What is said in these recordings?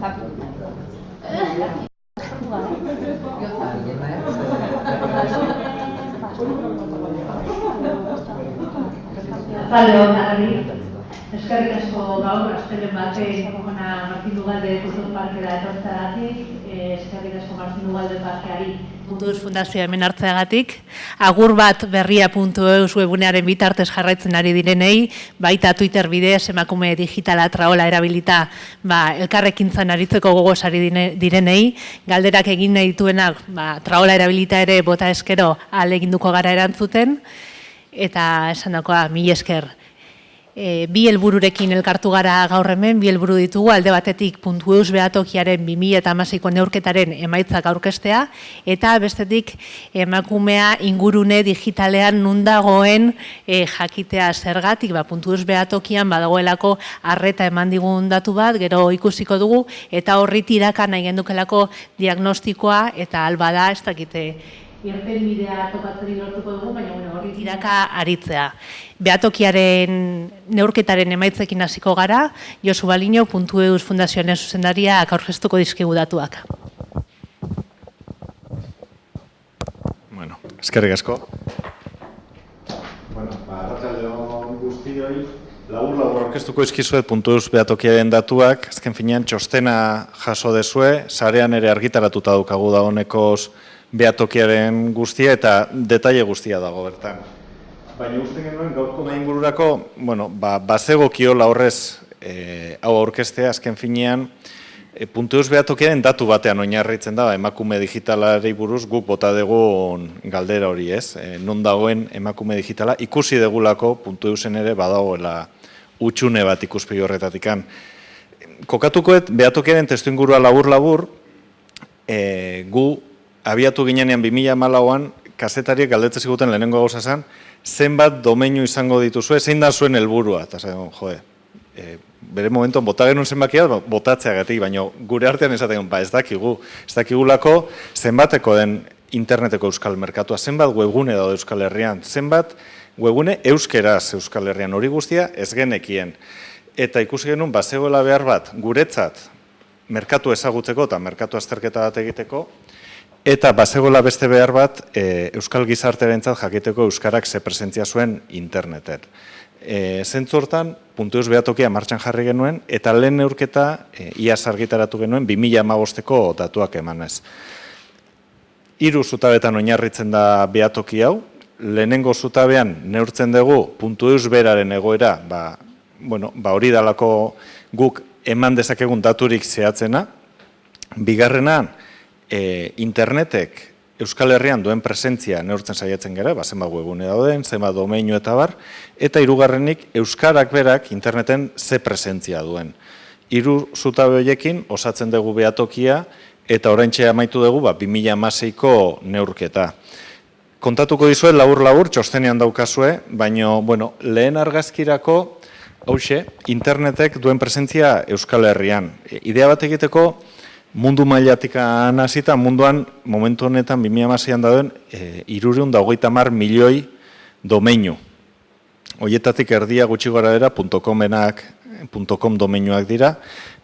Eskerrik asko gaur, astelen batean Martin Ugalde Kultur Parkera etortzeagatik, eskerrik asko Martin Ugalde Parkeari. Puntuz Fundazioa hemen hartzeagatik, agurbatberria.eus webunearen bitartez jarraitzen ari direnei, baita Twitter bidez emakume digitala traola erabilita elkarrekintzan aritzeko gogoz ari direnei, galderak egin nahi dituenak traola erabilita ere bota eskero ahaleginduko gara erantzuten, eta esandakoa, mila esker. Bi helbururekin elkartu gara gaur hemen, bi helburu ditugu, alde batetik .eus behatokiaren 2016ko neurketaren emaitzak aurkeztea, eta bestetik emakumea ingurune digitalean nun dagoen jakitea zergatik, .eus behatokian badagoelako arreta eman digun datu bat, gero ikusiko dugu, eta horri tiraka nahi gendukelako diagnostikoa, eta albada ez dakite irten bidea tokatzeri lortuko dugu, baina horri tiraka aritzea. Behatokiaren neurketaren emaitzekin hasiko gara, Josu Baliño, .eus Fundazioaren zuzendaria aurkeztuko dizkigu datuak. Bueno, eskerrik asko. Bueno, arratsaldeon guztioi, labur aurkeztuko dizkizuet .eus behatokiaren datuak, azken finean txostena jaso dezue, sarean ere argitaratuta daukagu dagoenekoz behatokiaren guztia eta detaile guztia dago bertan. Baina uste genuen gaurko ingururako, bazegokiola horrez hau aurkeztea azken finean, .eus behatokiaren datu batean oinarritzen da, emakume digitalari buruz guk bota dugun galdera hori ez, non dagoen emakume digitala, ikusi degulako .eusen ere badagoela utxune bat ikuspegi horretatikan. Kokatukoet behatokiaren testuingurua labur-labur, gu abiatu ginenean 2014an, kazetariek galdetzen ziguten lehenengo gauza zen, zenbat domeinu izango dituzue, zein da zuen helburua. Eta zen, bere momentuan bota genuen zenbakia, botatzeagatik, baina gure artean esaten, ez dakigulako zenbateko den interneteko euskal merkatua, zenbat webgune daude Euskal Herrian, zenbat webgune euskeraz Euskal Herrian, hori guztia ez genekien. Eta ikusi genuen, bazegoela behar bat, guretzat, merkatu ezagutzeko eta merkatu azterketa bat egiteko, eta bazegoela beste behar bat Euskal Gizartearentzat jakiteko euskarak ze presentzia zuen interneten. Zentzu hortan, .eus behatokia martxan jarri genuen, eta lehen neurketa iaz argitaratu genuen 2015ko datuak emanez. 3 zutabetan oinarritzen da behatoki hau, lehenengo zutabean neurtzen dugu .eus beraren egoera, hori dalako guk eman dezakegun daturik zehatzena, bigarrenan, internetek Euskal Herrian duen presentzia neurtzen saiatzen gara, zenbat webgune dauden, zenbat domeinu eta bar, eta hirugarrenik euskarak berak interneten ze presentzia duen. 3 zutabe horiekin osatzen dugu behatokia eta oraintxe amaitu dugu 2016ko neurketa. Kontatuko dizuet labur-labur, txostenean daukazue, baina lehen argazkirako internetek duen presentzia Euskal Herrian. Idea bat egiteko, mundu mailatik hasita, munduan momentu honetan 2016an dauden 330 milioi domeinu. Horietatik erdia gutxi gara dira, .com domeinuak dira.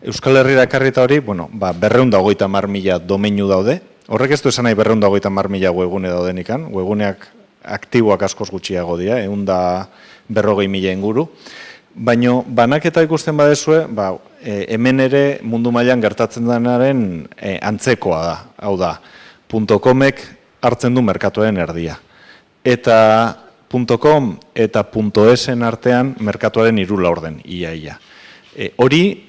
Euskal Herrira ekarrita hori, 230 mila domeinu daude. Horrek ez du esan nahi 230 mila webgune daudenikan, webguneak aktiboak askoz gutxiago dira, 140 mila inguru. Baina banaketa ikusten badezue, hemen ere mundu mailan gertatzen denaren antzekoa da. Hau da, .comek hartzen du merkatuaren erdia. Eta .com eta .esen artean merkatuaren 3 laurden, ia. Hori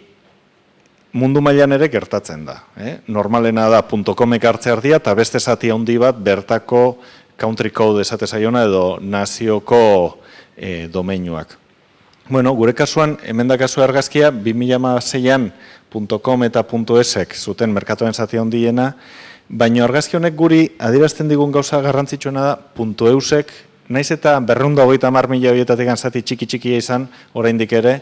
mundu mailan ere gertatzen da. Normalena da .comek hartzea erdia eta beste zati handi bat bertako country code esate zaiona edo nazioko domeinuak. Gure kasuan, hemen dakazu argazkia, 2016an .com eta .esek zuten merkatuaren zati handiena, baina argazki honek guri adierazten digun gauza garrantzitsuena da .eusek, naiz eta 230 mila horietatik zati txiki-txikia izan, oraindik ere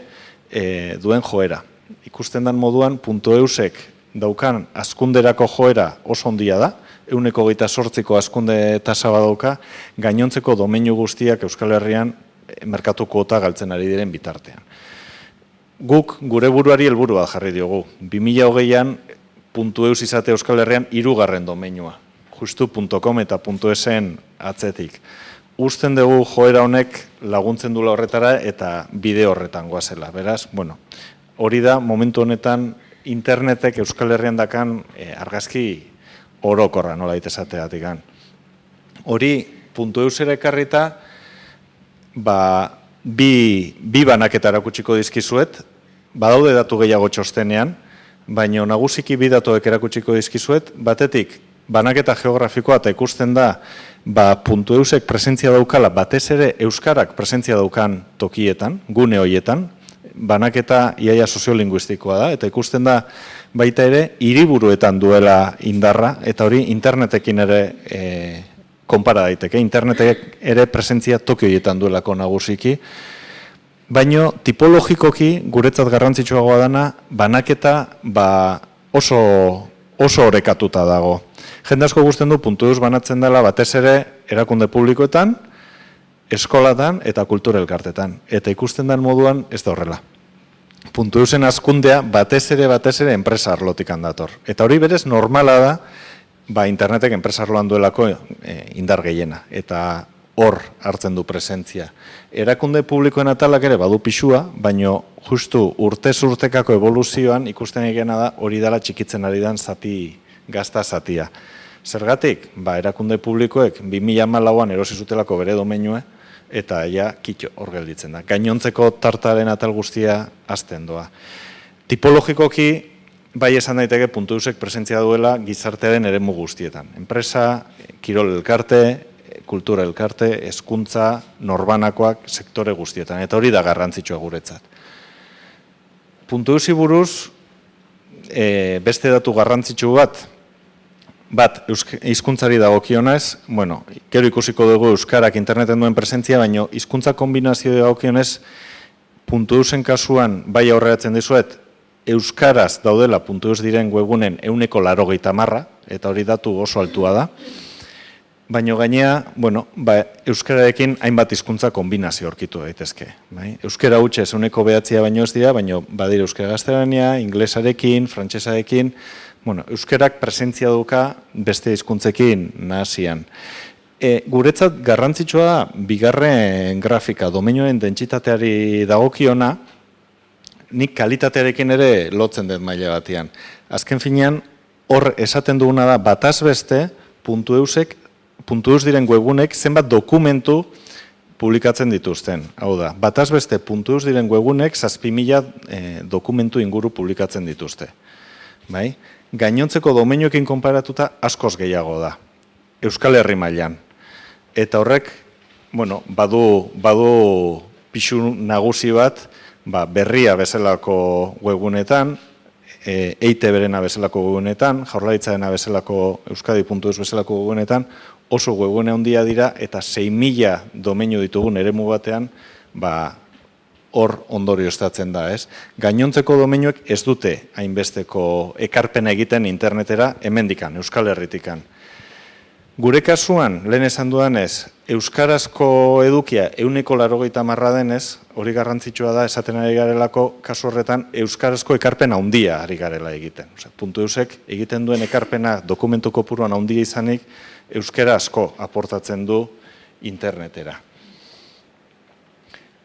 duen joera. Ikusten den moduan, .eusek daukan azkunderako joera oso handia da, 128ko azkunde tasa badauka, gainontzeko domeinu guztiak Euskal Herrian merkatu kuota galtzen ari diren bitartean. guk gure buruari helburu bat jarri diogu. 2020an .eus izate Euskal Herrian 3. domeinua. Justu .com eta .esen atzetik. Usten dugu joera honek laguntzen dula horretara eta bide horretan goazela. Beraz, hori da momentu honetan internetek Euskal Herrian dakan argazki orokorra nola itesateatik. Hori .eusera ekarrita, bi banaketa erakutsiko dizkizuet, badaude datu gehiago txostenean, baina nagusiki bi datuek erakutsiko dizkizuet, batetik banaketa geografikoa eta ikusten da .eusek presentzia daukala, batez ere euskarak presentzia daukan tokietan, gune horietan, banaketa iaia soziolinguistikoa da, eta ikusten da baita ere hiriburuetan duela indarra, eta hori internetekin ere konpara daiteke, internetek ere presentzia toki horietan duelako nagusiki, baina tipologikoki guretzat garrantzitsuagoa dana, banaketa oso orekatuta dago. Jende asko gusten du .eus banatzen dela batez ere erakunde publikoetan, eskolatan eta kultura elkartetan. Eta ikusten den moduan ez da horrela. .eusen hazkundea batez ere enpresa arlotik dator. Eta hori berez normala da, internetek enpresa arloan duelako indar gehiena. Eta hor hartzen du presentzia. Erakunde publikoen atalak ere badu pixua, baina justu urtez urtekako evoluzioan ikusten egena da hori dela txikitzen ari dan gazta zatia. Zergatik? Erakunde publikoek 2014an erosi zutelako bere domeinua eta kitxo hor gelditzen da. Gainontzeko tartaren atal guztia hasten doa. Tipologikoki, bai esan daiteke .eusek presentzia duela gizartearen eremu guztietan. Enpresa, kirol elkarte, kultura elkarte, hezkuntza, norbanakoak, sektore guztietan. Eta hori da garrantzitsua guretzat. .eusi buruz, beste datu garrantzitsu bat hizkuntzari dagokionez, gero ikusiko dugu euskarak interneten duen presentzia, baina hizkuntza kombinazio dagokionez, .eusen kasuan bai aurreratzen dizuet, euskaraz daudela .eus diren webunen 80%, eta hori datu oso altua da, baina gainea, euskararekin hainbat hizkuntza kombinazio aurkitu daitezke. Euskara hutsez 9% baino ez dira, baina badira euskara gaztelania, inglesarekin, frantsesarekin, euskarak presentzia duka beste hizkuntzekin nahasian. Guretzat garrantzitsua da, bigarren grafika, domeinuen dentsitateari dagokiona, nik kalitatearekin ere lotzen dut maila batean. Azken finean, hor esaten duguna da, bataz beste, .eus diren webunek zenbat dokumentu publikatzen dituzten. Hau da, bataz beste .eus diren webunek 7.000 dokumentu inguru publikatzen dituzte. Gainontzeko domeinuekin konparatuta askoz gehiago da, Euskal Herri mailan. Eta horrek, badu pixu nagusi bat, berria bezalako webunetan, EITB-rena bezalako webunetan, Jaurlaritzarena bezalako Euskadi.eus bezalako webunetan, oso webune handia dira eta 6.000 domeinu ditugun eremu batean, hor ondorioztatzen da, ez? Gainontzeko domeinuek ez dute hainbesteko ekarpena egiten internetera hemendikan, Euskal Herritikan. Gure kasuan, lehen esan dudanez, euskarazko edukia 180% denez, hori garrantzitsua da, esaten ari garelako, kasu horretan, euskarazko ekarpena handia ari garela egiten. .eusek egiten duen ekarpena dokumentu kopuruan handia izanik, euskara asko aportatzen du internetera.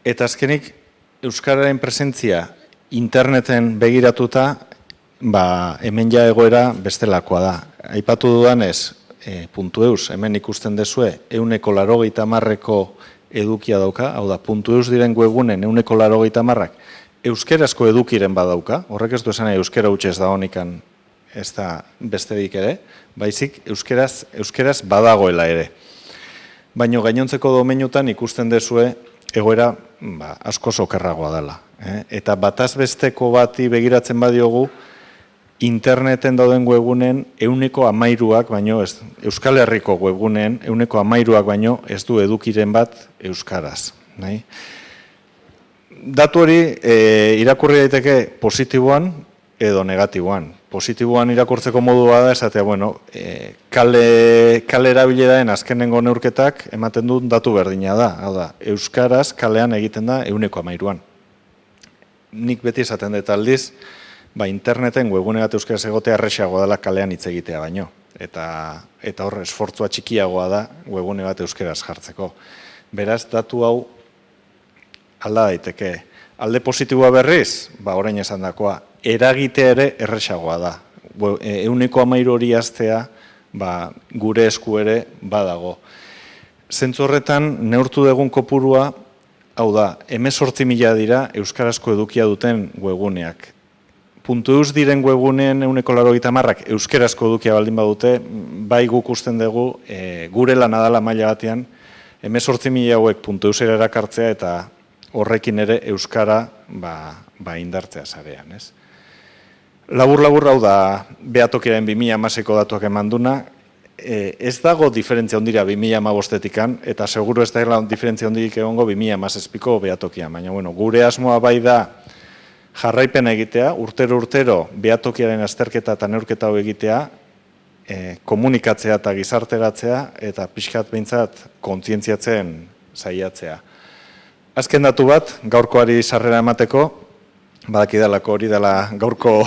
Eta azkenik, euskararen presentzia interneten begiratuta, hemen ja egoera bestelakoa da. Aipatu dudanez, .eus, hemen ikusten dezue, 180% edukia dauka, hau da, .eus diren webunen 180%, euskerazko edukiren badauka, horrek ez du esan euskera hutsez da honikan ez da besterik ere, baizik euskeraz badagoela ere. Baina gainontzeko domeinutan ikusten dezue egoera asko okerragoa dela. Eta bataz besteko bati begiratzen badiogu, interneten dauden webunen 13%, baino Euskal Herriko webunen 13% baino ez du edukiren bat euskaraz. Datu hori irakurri daiteke positiboan edo negatiboan. Positiboan irakurtzeko modua da esatea, kale erabileraren azkenengo neurketak ematen du datu berdina da. Hau da, euskaraz kalean egiten da 13%. nik beti esaten dut aldiz, interneten webgune bat euskaraz egotea erresagoa dela kalean hitz egitea baino. Eta hor, esfortzua txikiagoa da webgune bat euskaraz jartzeko. Beraz, datu hau alda daiteke. Alde positiboa berriz, orain esan dakoa, eragitea ere erresagoa da. 13% hori aztea, gure esku ere badago. Zentzu horretan, neurtu dugun kopurua, hau da, 18.000 dira euskarazko edukia duten webguneak. .eus diren webguneen 80%ak euskarazko edukia baldin badute, bai guk usten dugu, gure lana dela maila batean, 18.000 hauek .eusera erakartzea eta horrekin ere euskara indartzea sarean, ez? Labur-labur hau da Behatokiaren 2016ko datuak eman duna, ez dago diferentzia ondira 2015-etikan, eta seguru ez da diferentzia ondirik egongo 2017ko Behatokian, baina gure asmoa bai da jarraipena egitea, urtero Behatokiaren azterketa eta neurketa hau egitea, komunikatzea eta gizarteratzea, eta pixkat behintzat kontzientziatzen saiatzea. Azken datu bat, gaurkoari sarrera emateko, badakidalako hori dela gaurko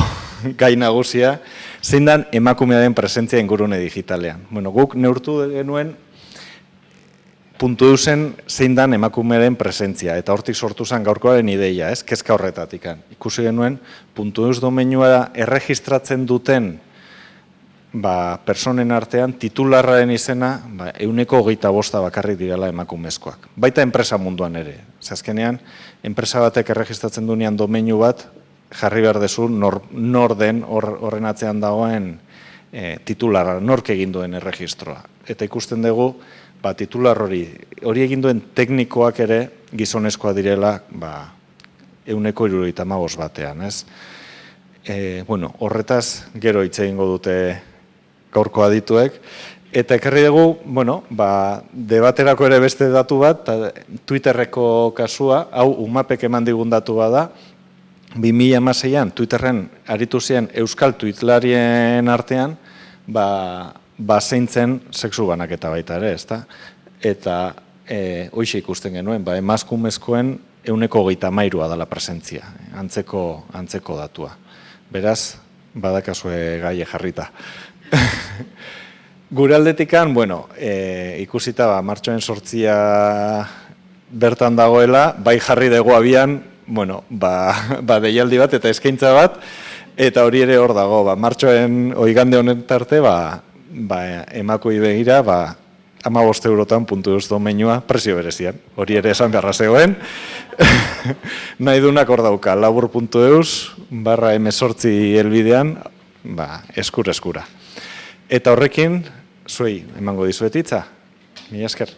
gai nagusia, zein dan emakumearen presentzia ingurune digitalean. Guk neurtu genuen .eusen zein dan emakumearen presentzia, eta hortik sortu zen gaurkoaren ideia, ez, kezka horretatik. Ikusi genuen, .eus domeinua erregistratzen duten personen artean titularraren izena 125 bakarrik direla emakumezkoak. Baita enpresa munduan ere. Azkenean, enpresa batek erregistratzen duenean domeinu bat, jarri behar dezu nor den horren atzean dagoen titularra, nork egin duen erregistroa. Eta ikusten dugu, titular hori egin duen teknikoak ere gizonezkoa direla 175 batean, ez? Horretaz, gero hitz egingo dute gaurko adituek, eta ekarri dugu, debaterako ere beste datu bat, Twitterreko kasua, hau UMAPek eman digun datu bada, 2016an Twitterren aritu ziren euskal tuitlarien artean, zeintzen sexu banaketa baita ere, ezta? Eta hoxe ikusten genuen, emazkumezkoen 123 dela presentzia, antzeko datua. Beraz, badakazue gaie jarrita. Gure aldetikan, ikusita martxoaren 8 bertan dagoela, bai jarri dugu abian, deialdi bat eta eskaintza bat, eta hori ere hor dago, martxoaren oigande honen tarte, emakoi begira, 15 eurotan .eus domeinua presio berezian. Hori ere esan beharra zegoen. Nahi dunak hor dauka, labur.eus/M8 helbidean, eskura. Eta horrekin, zuei, emango dizuet hitza. Mila esker.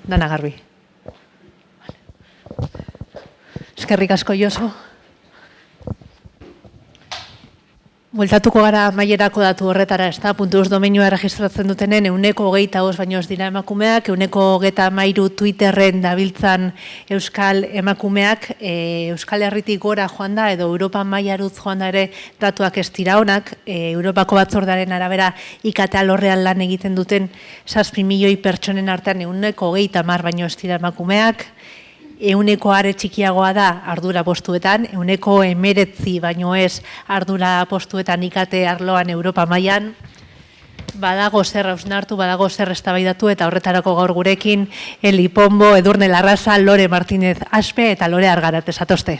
Dana garbi. Eskerrik asko, Josu. Bueltatuko gara amaierako datu horretara, ez da, .eus domeinua erregistratzen dutenen 125 baino ez dira emakumeak, 133 Twitterren dabiltzan euskal emakumeak, Euskal Herritik gora joan da, edo Europa mailaruz joan da ere datuak ez dira onak, Europako batzordearen arabera IKT alorrean lan egiten duten 7 milioi pertsonen artean 130 baino ez dira emakumeak, 100 are txikiagoa da ardura postuetan, 19 baino ez ardura postuetan IKT arloan Europa mailan, badago zer hausnartu, badago zer eztabaidatu eta horretarako gaur gurekin Eli Pombo, Edurne Larraza, Lore Martínez Aspe eta Lore Argarat esatozte.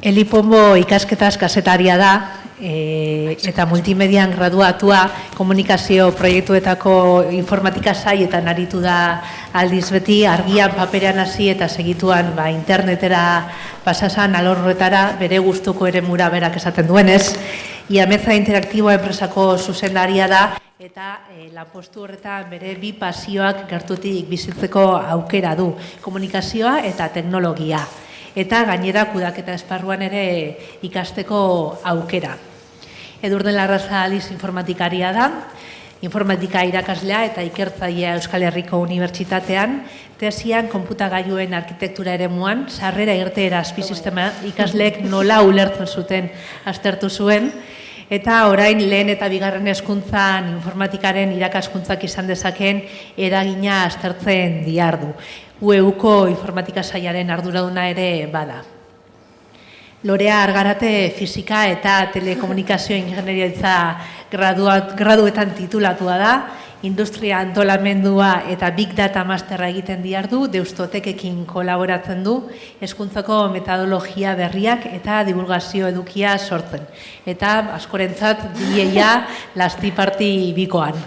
Eli Pombo ikasketaz kazetaria da, eta multimedian graduatua, komunikazio proiektuetako informatika saietan aritu da aldiz beti, argian paperean hasi eta segituan internetera pasasan alorretara, bere gustuko eremura berak esaten duenez. Iameza Interaktiboa enpresako zuzendaria da, eta lanpostu horretan bere bi pasioak gertutik bizitzeko aukera du, komunikazioa eta teknologia. eta gainera kudaketa esparruan ere ikasteko aukera. Edurne Larraza Aliz informatikaria da, informatika irakaslea eta ikertzailea Euskal Herriko Unibertsitatean, tesian konputagailuen arkitektura eremuan, sarrera irteera azpisistema ikasleek nola ulertzen zuten aztertu zuen, eta orain lehen eta bigarren hezkuntzan informatikaren irakaskuntzak izan dezakeen eragina aztertzen diardu. UEUko informatika sailaren arduraduna ere bada. Lorea Argarate fisika eta telekomunikazio ingeniaritza graduetan titulatua da, industria antolamendua eta big data masterra egiten diardu, Deustotekekin kolaboratzen du, hezkuntzako metodologia berriak eta divulgazio edukia sortzen. Eta askorentzat bileia lastiparti bikoan.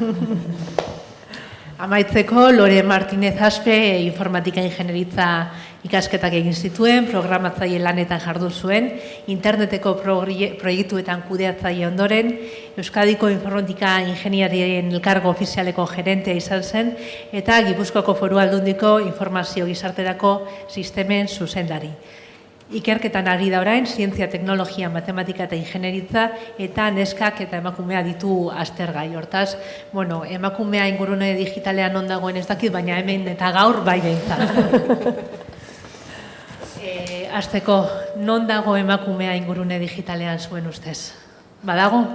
Amaitzeko, Lore Martinez Aspe informatika ingenieritza ikasketak egin zituen, programatzaile lanetan jardu zuen, interneteko proiektuetan kudeatzaile ondoren, Euskadiko informatika ingeniarien elkargo ofizialeko gerentea izan zen, eta Gipuzkoako Foru Aldundiko informazio gizarterako sistemen zuzendari. Ikerketan ari da orain, zientzia, teknologia, matematika eta ingenieritza, eta neskak eta emakumea ditu aztergai. Hortaz, emakumea ingurune digitalean non dagoen ez dakit, baina hemen eta gaur bai behintzat. Hasteko, non dago emakumea ingurune digitalean zuen ustez? Badago?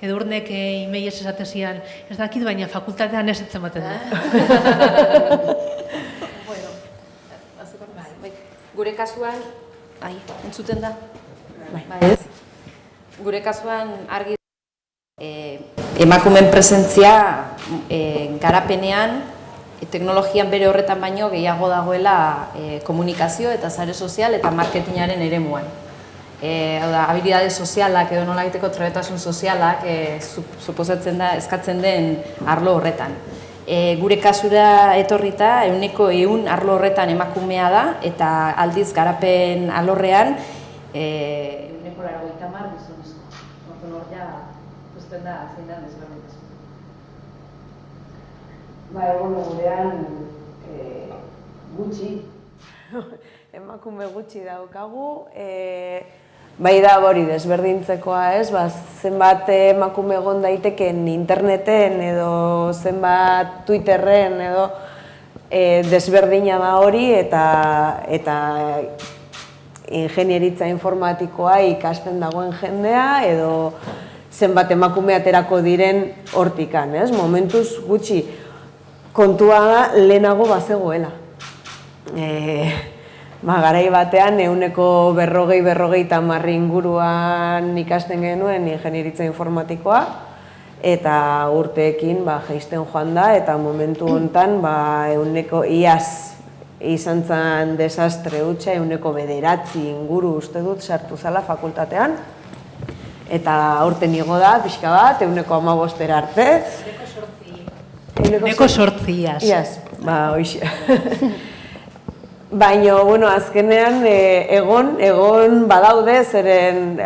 Edurnek imeiez esatezian, ez dakit, baina fakultatean ez etzen baten du. Gure kasuan, entzuten da? Ez. Gure kasuan argi emakumeen presentzia garapenean, teknologian bere horretan baino gehiago dagoela komunikazio eta sare sozial eta marketingaren eremuan. Habilidade sozialak edo nola egiteko trebetasun sozialak suposatzen da, eskatzen den arlo horretan. Gure kasura etorrita, 100% arlo horretan emakumea da, eta aldiz garapen alorrean 180 gizonezko. Orduan hor ja, ikusten da, zein da desberdintasun. Gurean gutxi, emakume gutxi daukagu, bai da hori desberdintzekoa ez, zenbat emakume egon daiteken interneten edo zenbat Twitterren edo desberdina da hori eta ingenieritza informatikoa ikasten dagoen jendea edo zenbat emakume aterako diren hortikan, ez? Momentuz gutxi kontua da lehenago bazegoela. Garai batean, 140 inguruan ikasten genuen ingenieritza informatikoa, eta urteekin jaisten joan da, eta momentu honetan iaz izan zen desastre hutsa, 9 inguru uste dut sartu zala fakultatean, eta aurten igo da, pixka bat, 15 arte. 8 iaz. Hoxe. Baina, azkenean egon badaude, zeren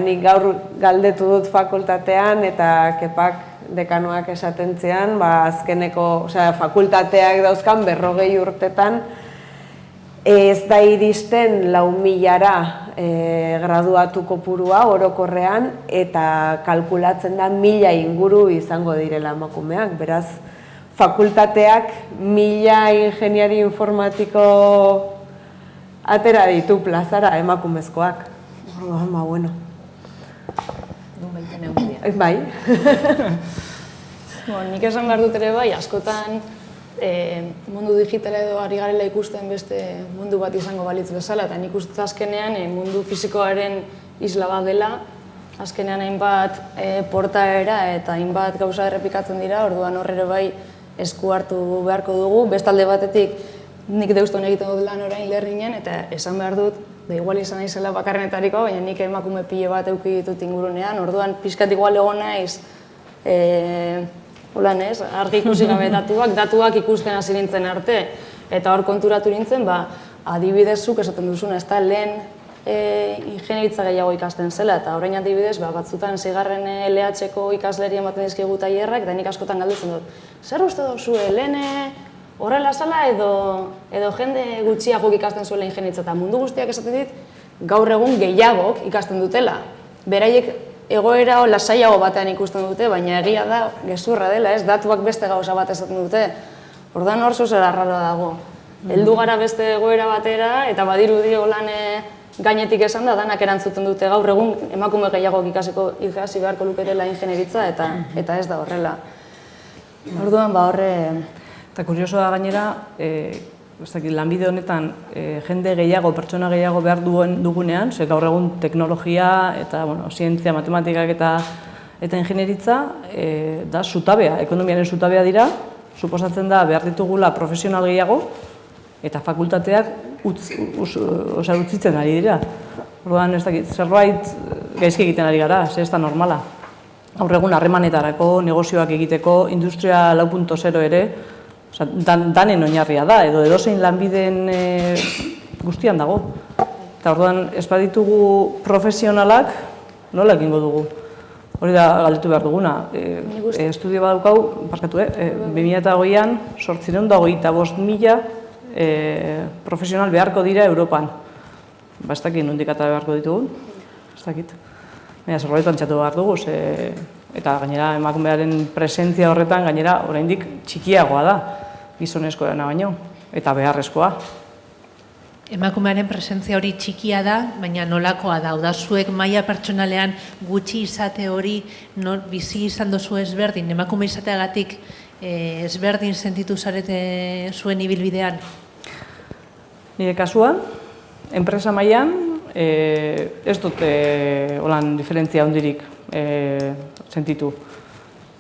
nik gaur galdetu dut fakultatean eta kepak dekanoak esaten zean, azkeneko fakultateak dauzkan 40 urtetan ez da iristen 4.000 graduatu kopurua orokorrean eta kalkulatzen da 1.000 inguru izango direla emakumeak, beraz, fakultateak 1.000 ingeniari informatiko atera ditu plazara emakumezkoak. Bueno. Bai. Nik esan behar dut ere bai, askotan mundu digitala edo ari garela ikusten beste mundu bat izango balitz bezala, eta nik uste azkenean mundu fisikoaren isla bat dela, azkenean hainbat portaera eta hainbat gauza errepikatzen dira, orduan horre bai esku hartu beharko dugu. Bestalde batetik nik Deuston egiten dut lan orain Lerringen, eta esan behar dut, igual izan naizela bakarrenetariko, baina nik emakume pile bat eduki ditut ingurunean, orduan pixkat igual egon naiz, argi ikusi gabe datuak ikusten hasi nintzen arte, eta hor konturatu nintzen, adibidez zuk esaten duzuna, ez da lehen ingenieritza gehiago ikasten zela, eta orain adibidez, batzutan 6. LH-ko ikasleri ematen dizkigu tailerrak, eta nik askotan galdetzen dut, zer uste duzu, lehen horrela zala edo jende gutxiagok ikasten zuela ingeniaritza eta mundu guztiak esaten dit gaur egun gehiagok ikasten dutela. Beraiek egoera lasaiago batean ikusten dute, baina egia da gezurra dela, ez? Datuak beste gauza bat esaten dute. Orduan hor zuzera arraroa dago. Heldu gara beste egoera batera eta badirudi holan gainetik esan da, danak erantzuten dute gaur egun emakume gehiagok ikasi beharko luketela ingeniaritza eta ez da horrela. Orduan horre... Eta kurioso da gainera, lanbide honetan jende gehiago, pertsona gehiago behar dugunean, ze gaur egun teknologia eta zientzia, matematikak eta ingeniaritza da zutabea, ekonomiaren zutabea dira, suposatzen da behar ditugula profesional gehiago eta fakultateak utzitzen ari dira. Orduan, ez dakit, zerbait gaizki egiten ari gara, ez da normala. Gaur egun harremanetarako, negozioak egiteko, industria 4.0 ere, danen oinarria da, edo edozein lanbideen guztian dago. Eta orduan, ez baditugu profesionalak, nola egingo dugu? Hori da galdetu behar duguna. Estudio bat daukau, 2008an, 825.000 profesional beharko dira Europan. Ez dakit nondik eta beharko ditugun, ez dakit. Baina zerbait pentsatu behar dugu, eta gainera emakumearen presentzia horretan gainera oraindik txikiagoa da gizonezkoena baino, eta beharrezkoa. Emakumearen presentzia hori txikia da, baina nolakoa da. Oda, zuek maila pertsonalean gutxi izate hori bizi izan dozu ezberdin, emakume izateagatik ezberdin sentitu zarete zuen ibilbidean? Nire kasuan, enpresa mailan ez dute holan diferentzia handirik sentitu.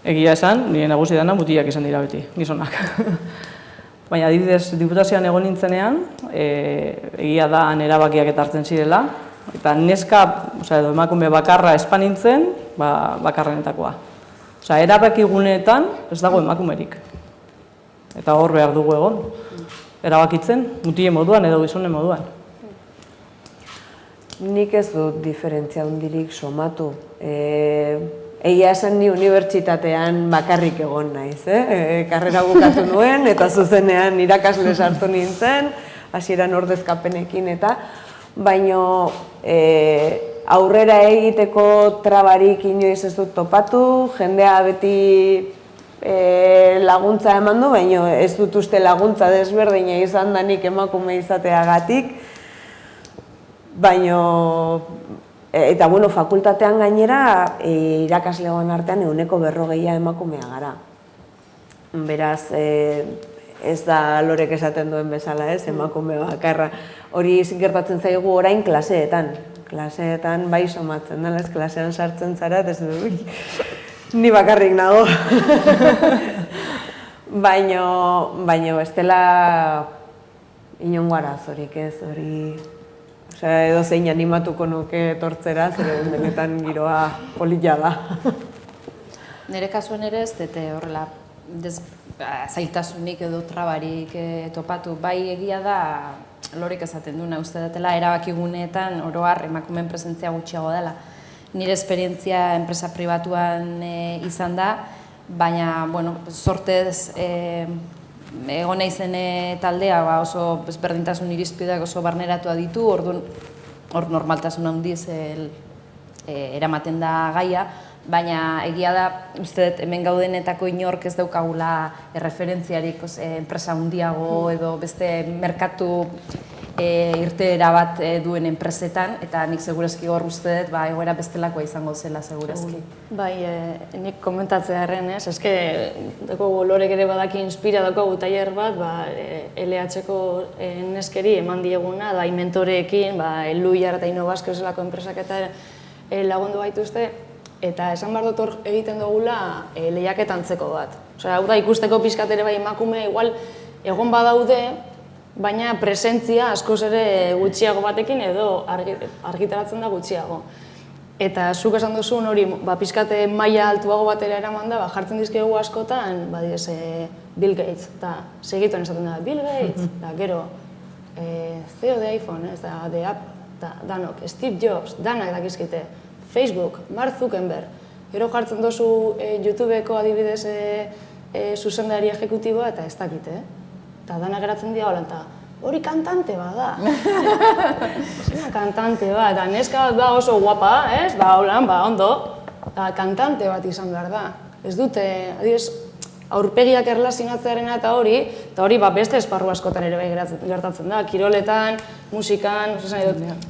Egia esan, nire nagusi dana mutilak izan dira beti, gizonak. Baina adibidez, diputazioan egon nintzenean, egia da erabakiak eta hartzen zirela, eta neska, edo emakume bakarra espan nintzen, bakarrenetakoa. Erabaki guneetan ez dago emakumerik. Eta hor behar dugu egon. Erabakitzen, mutile moduan edo gizonen moduan. Nik ez dut diferentzia handirik somatu. Egia esan ni unibertsitatean bakarrik egon naiz, karrera bukatu nuen eta zuzenean irakasle sartu nintzen, hasieran ordezkapenekin eta, baino aurrera egiteko trabarik inoiz ez dut topatu, jendea beti laguntza eman du, baino ez dut uste laguntza desberdina izan danik emakume izateagatik, baino eta bueno, fakultatean gainera irakaslegoan artean 140 emakumea gara. Beraz, ez da Lorek esaten duen bezala, emakume bakarra. Hori gertatzen zaigu orain klaseetan. Klaseetan bai somatzen dela, klasean sartzen zara, ez du, ni bakarrik nago. Baina bestela inongo arazorik ez, hori... Edo zein animatuko nuke etortzera, zeren benetan giroa polita da. Nire kasuen ere ez dute horrela zailtasunik edo trabarik topatu. Bai egia da, Lorek esaten duna, uste datela erabakiguneetan oroar emakumeen presentzia gutxiago dela. Nire esperientzia enpresa pribatuan izan da, baina, bueno, sortez egon naizen taldea oso berdintasun irizpideak oso barneratua ditu, hor normaltasun handiz eramaten da gaia, baina egia da, uste dut, hemen gaudenetako inork ez daukagula erreferentziarik enpresa handiago edo beste merkatu irteera bat duen enpresetan, eta nik segurazki hor uste dut, egoera bestelakoa izango zela segurazki. Bai, nik komentatzea erren ez, eske Lorek ere badaki inspira daukagu tailer bat, LH-ko neskeri eman dieguna, mentoreekin, Luiar eta Innovasko eselako enpresak eta lagundu gaituzte, eta esan behar dut hor egiten dugula lehiaketa antzeko bat. Hau da, ikusteko pixkat ere bai emakume, igual egon badaude, baina presentzia askoz ere gutxiago batekin edo argitaratzen da gutxiago. Eta zuk esan duzun hori, pixkate maila altuago batera eraman da, jartzen dizkegu askotan, Bill Gates, eta segituen esaten da, Bill Gates, eta gero, CEO de iPhone, de Apple, danok, Steve Jobs, danak dakizkite, Facebook, Mark Zuckerberg, gero jartzen duzu YouTubeko adibidez zuzendari ejekutiboa eta ez dakite, eta dana geratzen dira hola, eta hori kantante bada. Zena kantante bat, eta neska bat da oso guapa, ez? Ba, holan, ba, ondo, eta kantante bat izan behar da. Ez dute, adibidez, aurpegiak erlazionatzearena eta hori ba, beste esparru askotan ere bai gertatzen da, kiroletan, musikan,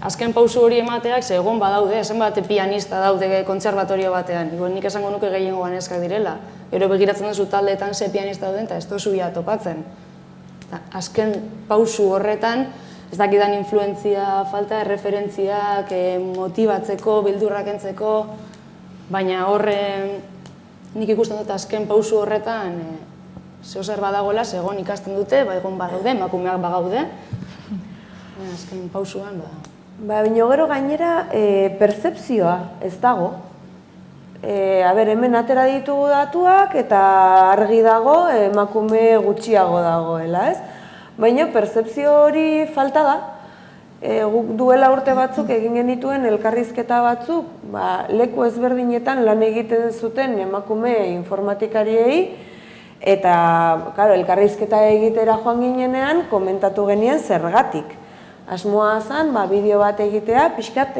azken pausu hori emateak, ze egon badaude, zenbat pianista daude kontserbatorio batean, nik esango nuke gehiengo ganezkak direla, gero begiratzen duzu taldeetan ze pianista dauden eta ez tozu ja topatzen. Azken pausu horretan, ez dakidan influentzia, falta erreferentziak, motibatzeko, bildurrak entzeko, baina horren nik ikusten dut azken pausu horretan zehozer badagoela, egon ikasten dute, egon badaude, emakumeak bagaude, azken pausuan, Baina gero gainera pertzepzioa ez dago. Hemen atera ditugu datuak eta argi dago emakume gutxiago dagoela, ez? Baina pertzepzio hori falta da. Guk duela urte batzuk egin genituen elkarrizketa batzuk, leku ezberdinetan lan egiten zuten emakume informatikariei, eta elkarrizketa egitera joan ginenean komentatu genien zergatik. Asmoa zen, bideo bat egitea, pixkat,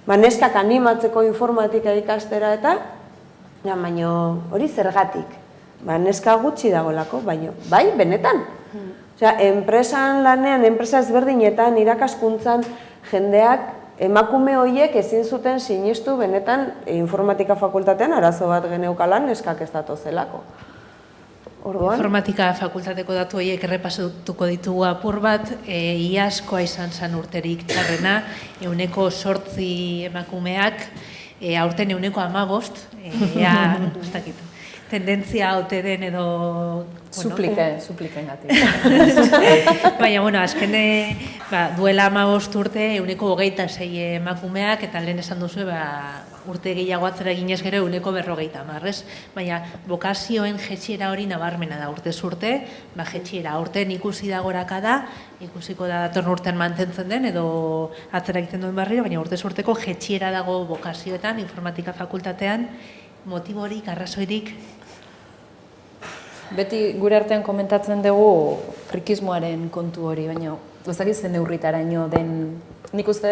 neskak animatzeko informatika ikastera eta, baina hori zergatik. Neska gutxi dagolako, baina, bai, benetan. Enpresan lanean, enpresa ezberdinetan, irakaskuntzan, jendeak, emakume horiek ezin zuten sinistu benetan informatika fakultatean arazo bat geneukalan neskak ez datozelako. Informatika fakultateko datu horiek errepasatuko ditugu apur bat, iazkoa izan zen urterik txarrena, 8% emakumeak, aurten 15%, ez dakit. Tendentzia haute den edo... Supliken gatik. Baina, azken duela 15 urte 26 emakumeak, eta lehen esan duzu, urte gehiago atzera eginez gero 50%, baina bokazioen jetxiera hori nabarmena da urtez urte, jetxiera urtean ikusi da goraka da, ikusiko da datorn urtean mantentzen den edo atzera egiten duen barriro, baina urtez urteko jetxiera dago bokazioetan, informatika fakultatean, motiborik, arrazoirik? Beti gure artean komentatzen dugu frikismoaren kontu hori, baina gozak izan neurritaraino den, nik uste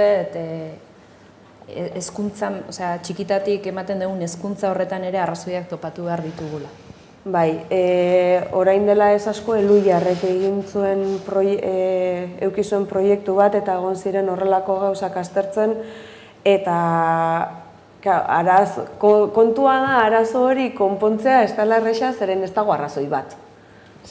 hezkuntzan, txikitatik ematen dugun hezkuntza horretan ere arrazoiak topatu behar ditugula. Bai, orain dela ez asko Eluiarrek egin zuen eukizuen proiektu bat eta egon ziren horrelako gauzak aztertzen eta kontua da arazo hori konpontzea ez dela erresa zeren ez dago arrazoi bat.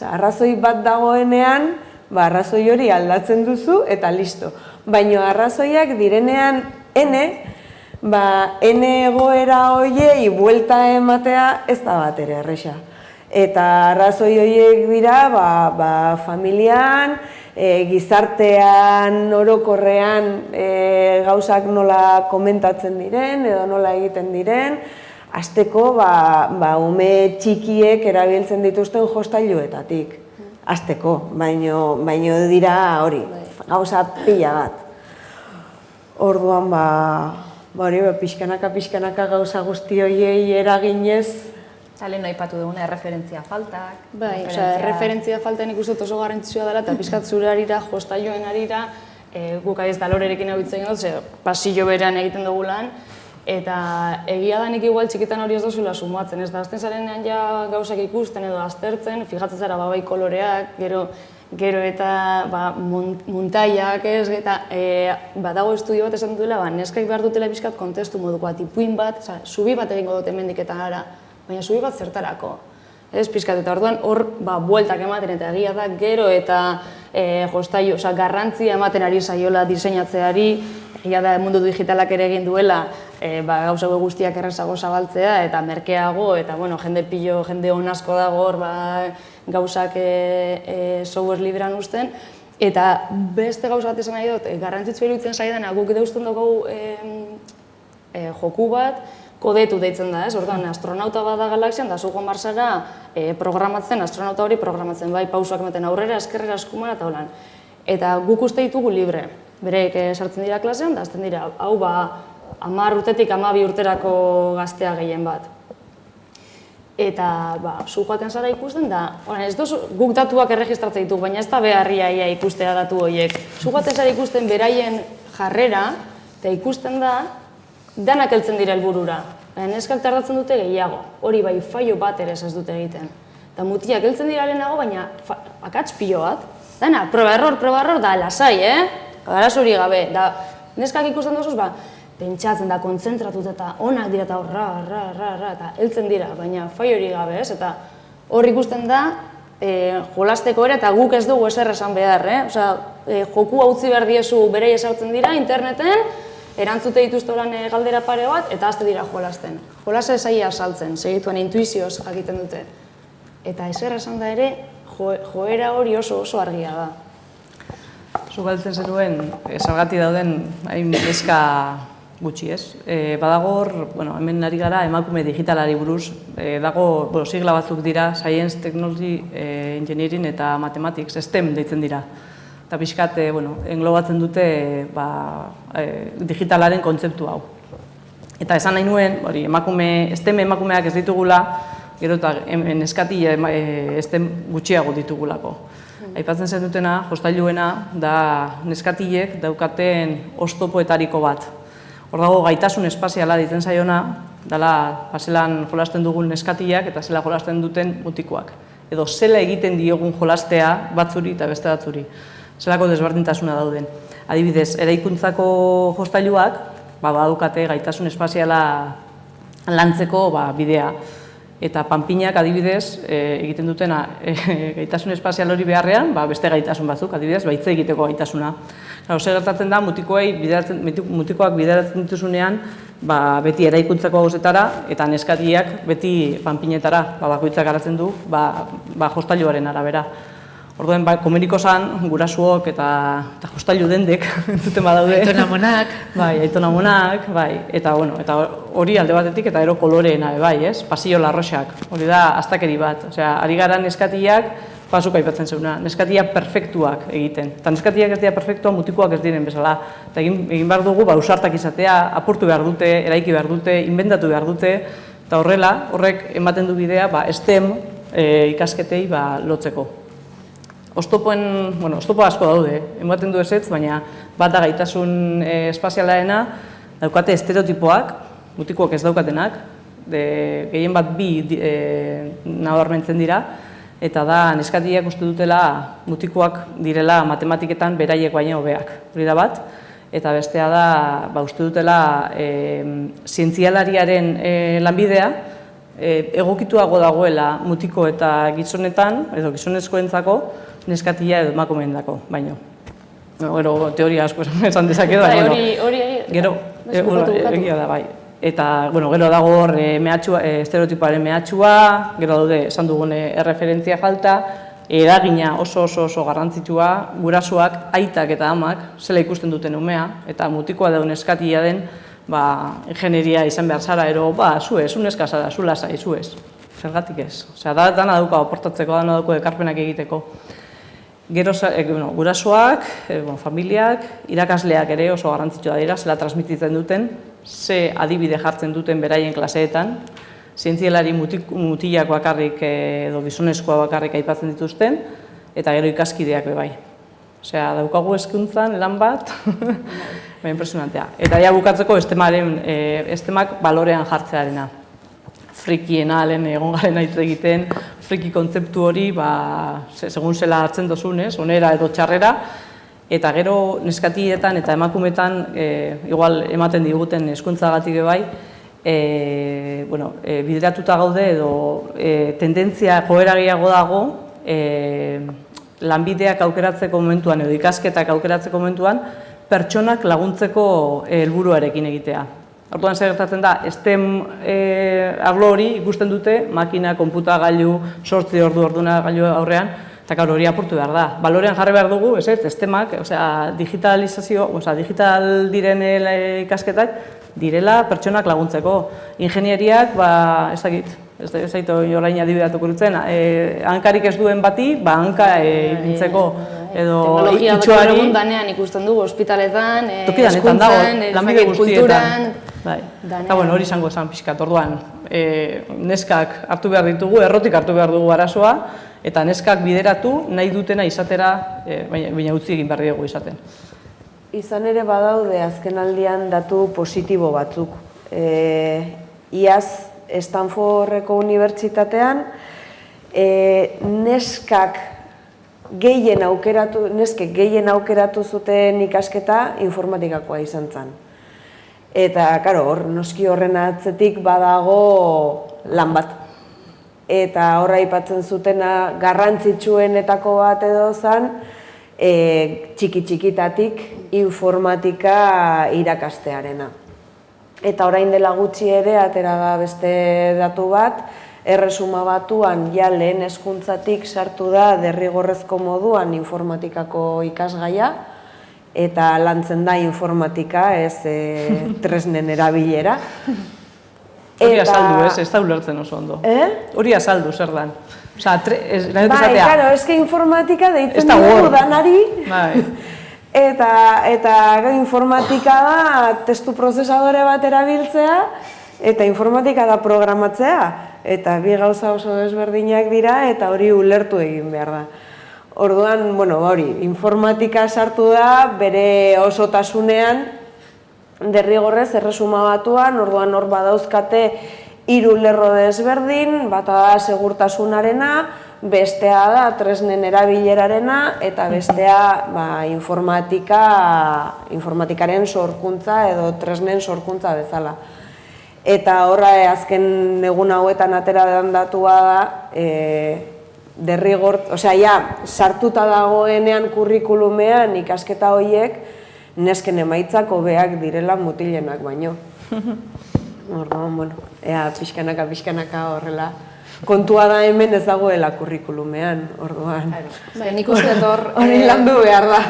Arrazoi bat dagoenean, arrazoi hori aldatzen duzu eta listo. Baina arrazoiak direnean ene egoera horiei buelta ematea ez da bat ere erresa. Eta arrazoi horiek dira familian, gizartean, orokorrean gauzak nola komentatzen diren edo nola egiten diren, hasteko ume txikiek erabiltzen dituzten jostailuetatik. Hasteko, baino dira hori, gauza pila bat. Orduan, pixkanaka gauza guzti horiei eraginez. Lehen aipatu duguna, erreferentzia faltak. Bai, erreferentzia falta nik uste oso garrantzitsua dela, eta pixkat zure harira, jostailuen harira, guk adiz dalorerekin hau itzen dut, pasillo berean egiten dugu lan, eta egia da nik igual txikitan hori ez dozula sumatzen, ez da, azten zarenean ja gauzak ikusten edo aztertzen, fijatzen zara bai koloreak, gero eta muntaiak ez, eta dago estudio bat esan duela, neskak behar dutela pixkat kontestu moduko, ipuin bat, zubi bat egingo dut hemendik eta gara, baina zubi bat zertarako. Ez pixkat, eta orduan hor bueltak ematen eta egia da, gero eta jostailu, garrantzia ematen ari saiola diseinatzeari, egia da mundu digitalak ere egin duela, gauza guztiak errazago zabaltzea eta merkeago, eta jende hon asko dago hor gauzak software librean uzten, eta beste gauza bat esan nahi dut, garrantzitsu iruditzen zaidana, guk deuzten dugu joku bat, kodetu deitzen da, ez? Orduan, astronauta bat da galaxian, da zu joan Marsara programatzen, astronauta hori programatzen, bai, pausoak ematen aurrera, eskerrera, eskumara eta holan. Eta guk uste ditugu libre. Bereek sartzen dira klasean, da azten dira, hau 10 urtetik 12 urterako gaztea gehien bat. eta zu joaten zara ikusten da, ez dozu, guk datuak erregistratzen ditugu, baina ez da beharria ikustea datu horiek. Zu joaten zara ikusten beraien jarrera, eta ikusten da, danak heltzen dira helburura. Neskak tardatzen dute gehiago, hori bai faio bat ere ez dute egiten. Eta mutiak heltzen dira lehenago, baina akats pilo bat. Dana, proba error, da lasai, Garazuri gabe. Neskak ikusten duzuz, pentsatzen da, kontzentratuta eta onak dira eta ra, eta heltzen dira, baina fai hori gabe, ez? Eta hor ikusten da, jolasteko ere, eta guk ez dugu ezer esan behar, jokua utzi behar diezu berei esartzen dira, interneten, erantzute dituzte horan galdera pare bat, eta azte dira jolasten. Jolasa esaia saltzen, segituan intuizioz jakiten dute. Eta ezer esan da ere, joera hori oso argia da. Zu galtzen zenuen, zergatik dauden hain neska gutxi, ez? Badago hor, hemen ari gara emakume digitalari buruz, dago sigla batzuk dira, Science, Technology, Engineering eta Mathematics, STEM deitzen dira. Eta pixkat, englobatzen dute digitalaren kontzeptu hau. Eta esan nahi nuen, STEM emakumeak ez ditugula, gero eta neskati STEM gutxiago ditugulako. Aipatzen zen dutena, jostailuena, da neskatilek daukaten oztopoetariko bat. Hor dago gaitasun espaziala ditzen zaiona, dela zelan jolasten dugun neskatilak eta zela jolasten duten mutikoak. Edo zela egiten diogun jolastea batzuri eta beste batzuri. Zelako desberdintasuna dauden. Adibidez, eraikuntzako jostailuak badukate gaitasun espaziala lantzeko bidea. Eta panpinak adibidez egiten dutena gaitasun espazial hori beharrean, beste gaitasun batzuk, adibidez, hitz egiteko gaitasuna. Zer gertatzen da, mutikoak bideratzen dituzunean, beti eraikuntzako gauzetara eta neskatiak beti panpinetara, bakoitzak garatzen du, jostailuaren arabera. Orduan, komuniko zan, gurasuok eta jostailu dendek, entzuten badaude. Aitonamonak. Aitonamonak, eta hori alde batetik eta ero koloreena, pasio larroxak, hori da astakeri bat. Ari gara neskatiak, pasuk aipatzen zeuna, neskatiak perfektuak egiten. Eta neskatiak ez dira perfektuak, mutikoak ez diren bezala. Eta egin behar dugu, ausartak izatea, apurtu behar dute, eraiki behar dute, inventatu behar dute, eta horrek ematen du bidea, STEM ikasketei lotzeko. Oztopo asko daude, ematen du ezetz, baina bat da gaitasun espazialaena, daukate estereotipoak, mutikoak ez daukatenak, gehien bat bi nabarmentzen dira, eta da neskatiak uste dutela mutikoak direla matematiketan beraiek baino hobeak. Hori da bat, eta bestea da uste dutela zientzialariaren lanbidea, egokituago dagoela mutiko eta gizonetan, edo gizonezkoentzako, neskatia edo emakumeendako, baino. Gero, teoria asko esan dezake da. Hori egia da, bai. Eta, gero dago hor estereotipoaren mehatxua, gero daude esan dugune erreferentzia falta, eragina oso garrantzitsua, gurasoak, aitak eta amak, zela ikusten duten umea, eta mutikoa dago neskatia den, ingenieria izan behar zara, ero, zu ez, neska zara, zu lasai, zu ez. Zergatik ez. Dana dauka oportatzeko, dana dauko ekarpenak egiteko. Gero, gurasoak, familiak, irakasleak ere oso garrantzitsua dira, zela transmititzen duten, ze adibide jartzen duten beraien klaseetan, zientzialari mutilak bakarrik edo gizonezkoa bakarrik aipatzen dituzten, eta gero ikaskideak bai. Daukagu hezkuntzan lan bat, impresionantea. Eta bukatzeko estemak balorean jartzearena. Frikiena lehen egon garen hitz egiten, friki kontzeptu hori, segun zela hartzen dozun, onera edo txarrera, eta gero neskatietan eta emakumetan, igual ematen diguten hezkuntzagatik bai, bideratuta gaude edo tendentzia joera gehiago dago, lanbideak aukeratzeko momentuan edo ikasketak aukeratzeko momentuan, pertsonak laguntzeko helburuarekin egitea. Orduan zer gertatzen da, STEM arlo hori ikusten dute, makina, konputagailu, 8 orduna gailu aurrean, eta hori apurtu behar da. Balorean jarri behar dugu, STEMak, digitalizazio, digital diren ikasketak, direla pertsonak laguntzeko. Ingenieriak, ez dakit, ez zaitu orain adibidatuko dutzen, hankarik ez duen bati, hanka ipintzeko. Teknologia dago egun danean ikusten dugu, ospitaletan, hezkuntzan, kulturan, Bai. Eta bueno, hori izango esan pixkat, orduan, neskak hartu behar ditugu, errotik hartu behar dugu arazoa, eta neskak bideratu nahi dutena izatera, baina utzi egin behar dugu izaten. Izan ere badaude azken aldian datu positibo batzuk. Iaz Stanfordeko unibertsitatean neskek gehien aukeratu zuten ikasketa informatikakoa izan zen. Eta, karo, noski horren atzetik badago lan bat. Eta horra aipatzen zutena garrantzitsuenetako bat edo zen, txiki-txikitatik informatika irakastearena. Eta orain dela gutxi ere, atera da beste datu bat, Erresuma Batuan ja lehen hezkuntzatik sartu da derrigorrezko moduan informatikako ikasgaia, eta lantzen da informatika, ez tresnen erabilera. Hori azaldu, ez da ulertzen oso ondo. Hori azaldu, zer dan. Bai, karo, ez que informatika deitzen dugu danari, eta informatika da testu prozesadore bat erabiltzea, eta informatika da programatzea, eta bi gauza oso desberdinak dira, eta hori ulertu egin behar da. Orduan, bueno, hori, informatika sartu da, bere osotasunean, derrigorrez, Erresuma Batuan, orduan hor badauzkate 3 lerro desberdin, bata da segurtasunarena, bestea da tresnen erabilerarena, eta bestea informatikaren sorkuntza edo tresnen sorkuntza bezala. Eta horra azken egun hauetan atera den datua da, sartuta dagoenean kurrikulumean ikasketa horiek nesken emaitzak hobeak direla mutilenak baino. Orduan, bueno, ea pixkanaka horrela. Kontua da hemen ez dagoela kurrikulumean, orduan. Nik uste dut hori landu behar da.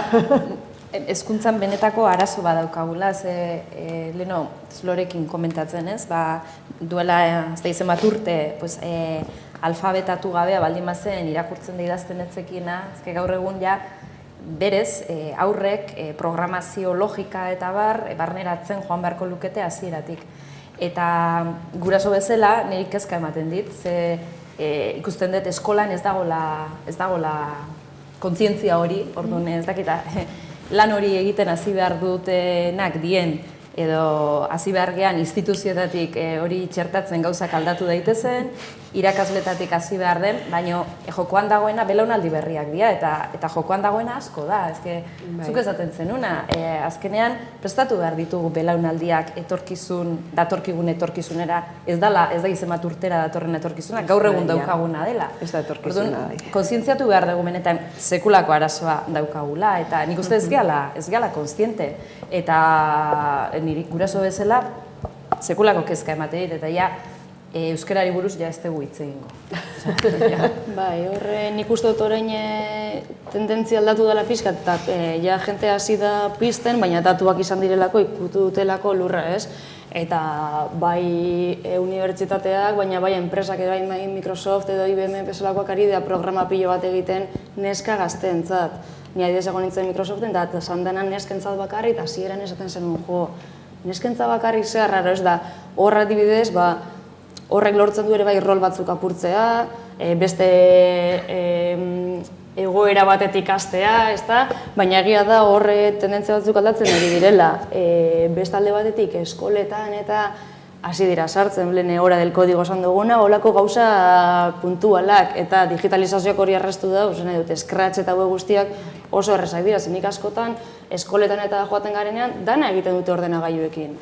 Hezkuntzan benetako arazo badaukagula, leheno Lorekin komentatzen ez, duela ez da izen bat urte, alfabetatu gabea baldin bazen irakurtzen da idazten etzekina, ezke gaur egun ja berez aurrek programazio logika eta barneratzen joan beharko lukete hasieratik. Eta guraso bezala niri kezka ematen dit, ze ikusten dut eskolan ez dagoela kontzientzia hori, orduan ez dakita lan hori egiten hasi behar dutenak dien, edo hasi behar gean instituzioetatik hori txertatzen gauzak aldatu daitezen, irakasletatik hasi behar den, baina jokoan dagoena belaunaldi berriak dira, eta jokoan dagoena asko da, zuk esaten zenuna, azkenean prestatu behar ditugu belaunaldiak datorkigun etorkizunera, ez da izen bat urtera datorren etorkizuna, gaur egun daukaguna dela. Ez da etorkizuna da. Kontzientziatu behar dugu benetan sekulako arazoa daukagula, eta nik uste ez gehala kontziente, eta niri guraso bezala sekulako kezka emate dit, eta ja euskarari buruz ja ez dugu hitz egingo. Bai, horre nik uste dut orain tendentzia aldatu dela pixkat, eta ja jente hasi da pizten, baina datuak izan direlako ikutu dutelako lurra, ez? Eta bai unibertsitateak, baina bai enpresak ere bai Microsoft edo IBM bezalakoak ari dira programa pilo bat egiten neska gazteentzat. Ni adibidez egon nintzen Microsoften, eta esan denan neskentzat bakarri, eta hasieran esaten zenuen, neskentzat bakarri zer raro ez da, horra adibidez, horrek lortzen du ere bai rol batzuk apurtzea, beste egoera batetik hastea, baina egia da horre tendentzia batzuk aldatzen ari direla. Beste alde batetik eskoletan eta hasi dira sartzen, lehen hora del kodigo esan duguna, holako gauza puntualak eta digitalizazioak hori arrastu da, nahi dute, Scratch eta web guztiak oso errezak dira, zenik askotan eskoletan eta joaten garenean dana egiten dute ordenagailuekin.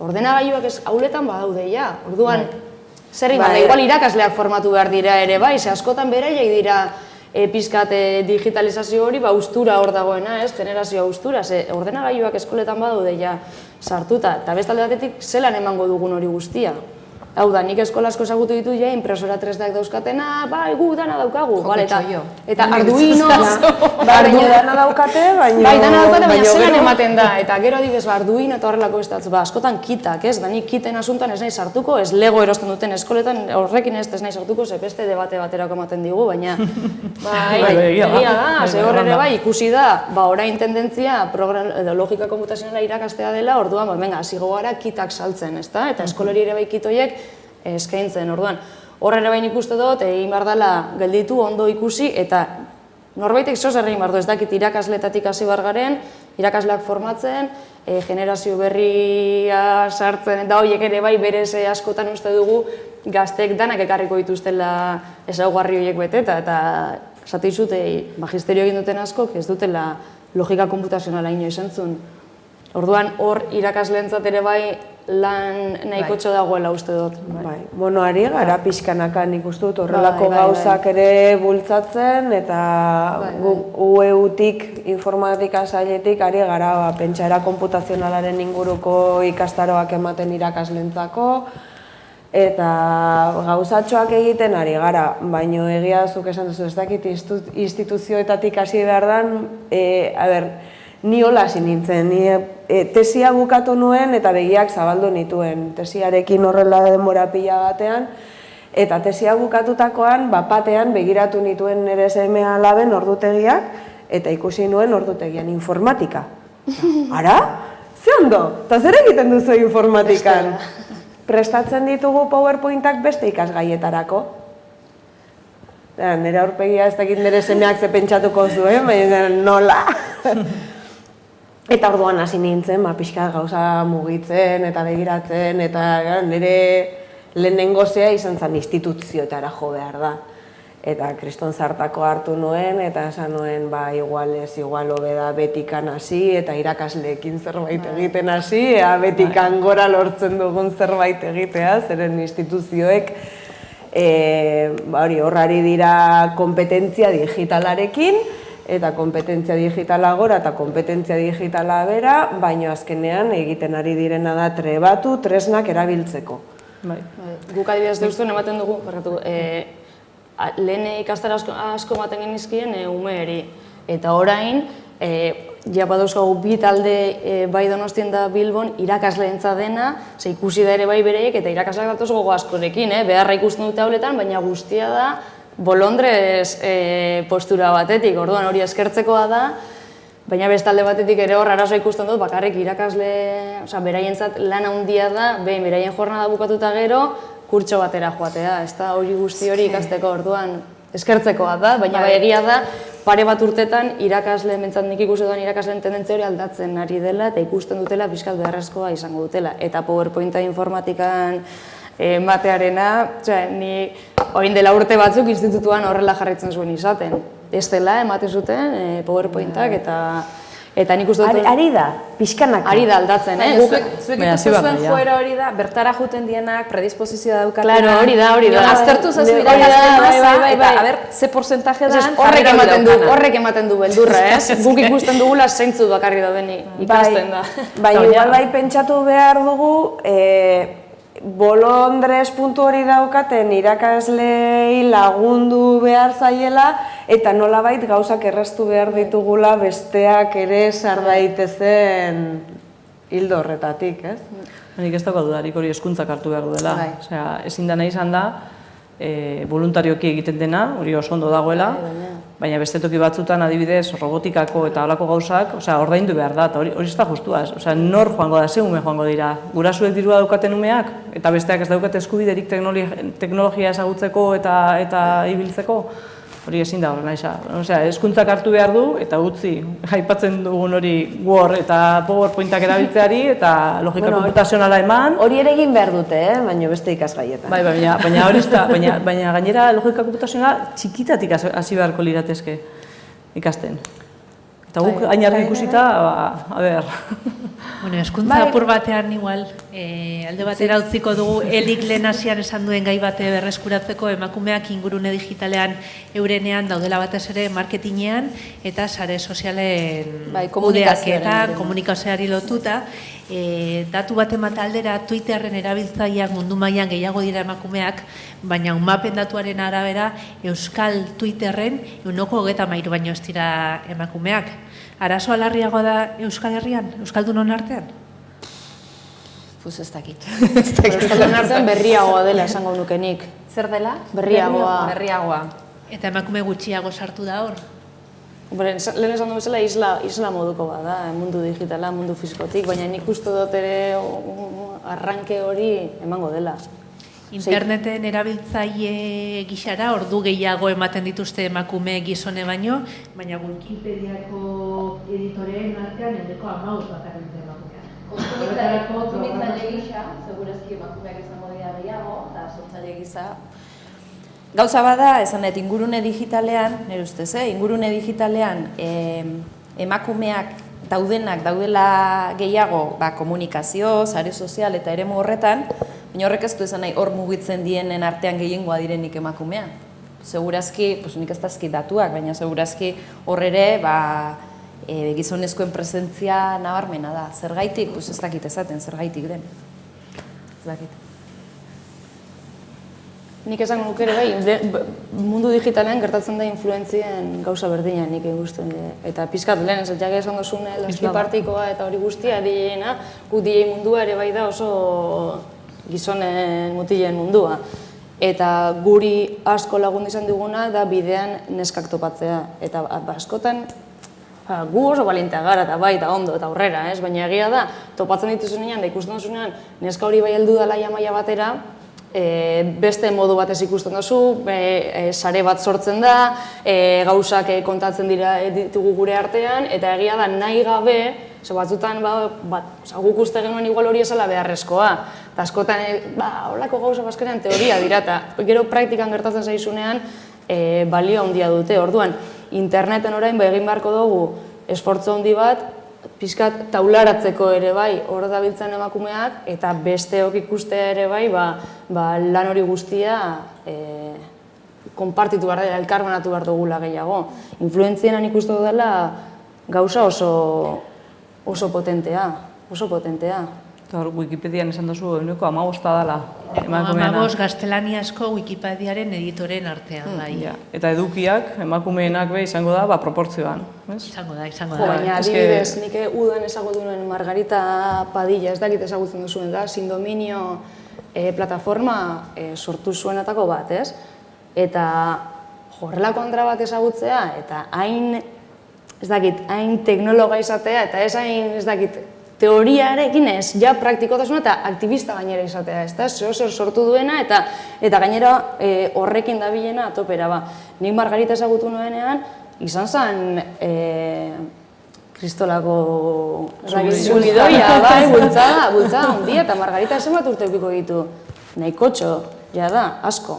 Ordenagailuak auletan badaude ja, orduan zer iban, igual irakasleak formatu behar dira ere bai, ze askotan beraiek dira pizkat digitalizazio hori ustura hor dagoena, generazioa ustura, ze ordenagailuak eskoletan badaude ja sartuta, eta bestalde batetik zelan emango dugun hori guztia. Hau da, nik eskola asko ezagutu ditu ja, impresora 3Dak dauzkatena, bai, gu dana daukagu, bale, eta Arduino, Baina dana daukate, baina... Bai, dana daukate, baina zelan ematen da, eta gero adibidez, Arduino eta horrelako bestatzu, askotan kitak, ez, da nik kiten asuntan ez nahi sartuko, ez Lego erosten duten eskoletan, horrekin ez nahi sartuko, ze beste debate baterako ematen digu, baina... Bai, egia da, ze hor ere bai, ikusi da, orain tendentzia logika konputazionala irakastea dela, orduan, venga, hasigo gara kitak saltzen, ezta? Eta eskoleri ere bai kitoiek eskaintzen, orduan. Hor ere bain ikuste dut, egin behar dela gelditu, ondo ikusi, eta norbaitek zozer egin behar du, ez dakit irakasletatik hasi behar garen, irakasleak formatzen, generazio berria sartzen, eta horiek ere bai berez askotan uste dugu gaztek danak ekarriko dituztela ezaugarri horiek beteta, eta esate dizut, magisterio egin duten askok ez dutela logika konputazionala inoiz entzun. Orduan, hor irakasleentzat ere bai lan nahikotxo dagoela uste dut. Bueno, ari gara pixkanaka nik uste dut horrelako gauzak ere bultzatzen, eta UEU-tik, informatika sailetik, ari gara pentsaera konputazionalaren inguruko ikastaroak ematen irakasleentzako, eta gauzatxoak egiten ari gara, baino egia zuk esan duzu ez dakit instituzioetatik hasi behar dan, ni hola hasi nintzen, ni tesia bukatu nuen eta begiak zabaldu nituen, tesiarekin horrela denbora pila batean, eta tesia bukatutakoan, batean begiratu nituen nire seme-alaben ordutegiak, eta ikusi nuen ordutegian informatika. Ara? Ze ondo? Eta zer egiten duzu informatikan? Prestatzen ditugu PowerPointak beste ikasgaietarako. Nire aurpegia ez dakit nire semeak ze pentsatuko zuen, baina nola? Eta orduan hasi nintzen, pixka gauza mugitzen eta begiratzen, eta nire lehenengo zea izan zen instituzioetara jo behar da. Eta kriston zartako hartu nuen, eta esan nuen, igual hobe da betikan hasi, eta irakasleekin zerbait egiten hasi, betikan gora lortzen dugun zerbait egitea, zeren instituzioek horrari dira kompetentzia digitalarekin, eta kompetentzia digitala gora eta kompetentzia digitala bera, baino azkenean egiten ari direna da trebatu, tresnak erabiltzeko. Guk adibidez deustuen ematen dugu, lehen ikastara asko ematen genizkien umeeri, eta orain, badauzkagu bi talde bai Donostien da Bilbon irakasleentza dena, ze ikusi da ere bai bereiek eta irakasleak datoz gogo askorekin, beharra ikusten dute hauletan, baina guztia da bolondrez postura batetik, orduan hori eskertzekoa da, baina bestalde batetik ere hor arazoa ikusten dut, bakarrik irakasle, beraientzat lan handia da, beraien jornada bukatuta gero, kurtso batera joatea, ez da hori guzti hori ikasteko, orduan eskertzekoa da, baina egia da, pare bat urtetan irakasle, mentzat nik ikusi duan irakasleen tendentzia hori aldatzen ari dela, eta ikusten dutela pixkat beharrezkoa izango dutela, eta PowerPointa informatikan ematearena, ni orain dela urte batzuk institutuan horrela jarraitzen zuen izaten. Ez dela ematen zuten PowerPointak eta nik uste dut... Ari da, pixkanaka. Ari da aldatzen, Zuek ikusten zuen joera hori da, bertara juten dienak, predispozizioa daukatena... Claro, hori da. Aztertu zazu irakasle masa, eta a ber, ze porcentaje da... Horrek ematen du beldurra, ez? Guk ikusten dugula zeintzu bakarri da beni ikasten da. Baina igual bai pentsatu behar dugu, bolondrez puntu hori daukaten irakaslei lagundu behar zaiela, eta nolabait gauzak erraztu behar ditugula besteak ere sar daitezen hildo horretatik, ez? Nik ez dauka dudarik hori hezkuntzak hartu behar duela. Ezin dena izan da, voluntarioki egiten dena, hori oso ondo dagoela, baina beste toki batzutan adibidez robotikako eta holako gauzak, ordaindu behar da, eta hori ez da justua. Nor joango da, ze ume joango dira. Gurasuek dirua daukaten umeak, eta besteak ez daukate eskubiderik teknologia ezagutzeko eta ibiltzeko, hori ezin da horrela isa. Hezkuntzak hartu behar du, eta utzi, aipatzen dugun hori Word eta PowerPointak erabiltzeari, eta logika konputazionala eman. Hori ere egin behar dute, baina beste ikasgaietan. Baina hori ez da, baina gainera logika konputazionala txikitatik hasi beharko liratezke ikasten. Eta guk hain argi ikusita, a ber... Bueno, eskuntza apur batean igual, alde batera utziko dugu, Elik lehen hasian esan duen gai bate berreskuratzeko emakumeak ingurune digitalean eurenean daudela batez ere marketingean eta sare sozialen kudeaketan, komunikazioari lotuta. Datu bat emate aldera, Twitterren erabiltzaileak mundu mailan gehiago dira emakumeak, baina UNMAPen datuaren arabera, Euskal Twitterren 23% baino ez dira emakumeak. Arazoa larriagoa da Euskal Herrian, Euskaldunon artean? Pues ez dakit. Euskaldunon artean berriagoa dela esango nukenik. Zer dela? Berriagoa. Eta emakume gutxiago sartu da hor? Lehen esan du bezala isla moduko bada, mundu digitala, mundu fizikotik, baina nik uste dut ere arranke hori emango dela. Interneten erabiltzaile gixara ordu gehiago ematen dituzte emakume gizone baino, baina Wikipediako editoreen artean 15% bakarrik dute emakumeak. Kontsumitzaile gisa, segurazki emakumeak izango dira gehiago, eta sortzaile gisa. Gauza bada, esan dut, ingurune digitalean, nire ustez, ingurune digitalean emakumeak daudela gehiago komunikazio, sare sozial eta eremu horretan, baina horrek ez du esan nahi hor mugitzen dienen artean gehiengoa direnik emakumea. Segurazki, nik ez dazki datuak, baina segurazki hor ere gizonezkoen presentzia nabarmena da. Zergaitik, ez dakit esaten, zergaitik den. Ez dakit. Nik esan nukere bai, mundu digitalean gertatzen da influentzien gauza berdina nik ikusten. Eta pizkat lehen ez jake esan dozune, laskipartikoa eta hori guztia diena, gu DJ mundua ere bai da oso gizonen mutilen mundua. Eta guri asko lagundu izan diguna da bidean neskak topatzea. Eta askotan gu oso balienteak gara eta bai eta ondo eta aurrera, baina egia da, topatzen dituzunean da ikusten duzunean neska hori bai heldu dela maila batera, beste modu batez ikusten duzu, sare bat sortzen da, gauzak kontatzen ditugu gure artean, eta egia da nahi gabe, batzutan guk uste genuen igual hori esala beharrezkoa, eta askotan holako gauza bazkenean teoria dira, eta gero praktikan gertatzen zaizunean balio handia dute. Orduan, interneten orain egin beharko dugu esfortzu handi bat, pixkat taularatzeko ere bai hor dabiltzen emakumeak eta besteok ikustea ere bai lan hori guztia konpartitu behar dela, elkarbanatu behar dugula gehiago. Influentzienan ikustu dela gauza oso potentea, oso potentea. Eta Wikipedian esan duzu, 15% dela emakumeena. 15 gaztelaniazko Wikipediaren editoren artean, bai. Eta edukiak, emakumeenak izango da, proportzioan. Izango da. Baina adibidez, nik udan ezagutu nuen Margarita Padilla, ez dakit ezagutzen duzuen da, Sindominio plataforma sortu zuenetako bat, ez? Eta horrelako andra bat ezagutzea, eta hain teknologa izatea, eta ez hain, ez dakit, teoriarekin ez, ja praktikotasuna eta aktivista gainera izatea, ez da, zer sortu duena eta gainera horrekin dabilena atopera ba. Nik Margarita ezagutu nuenean, izan zen kristolako zubidoia, bai, bultzada handia, eta Margarita esan bat urte eukiko ditu, nahikotxo, ja da, asko.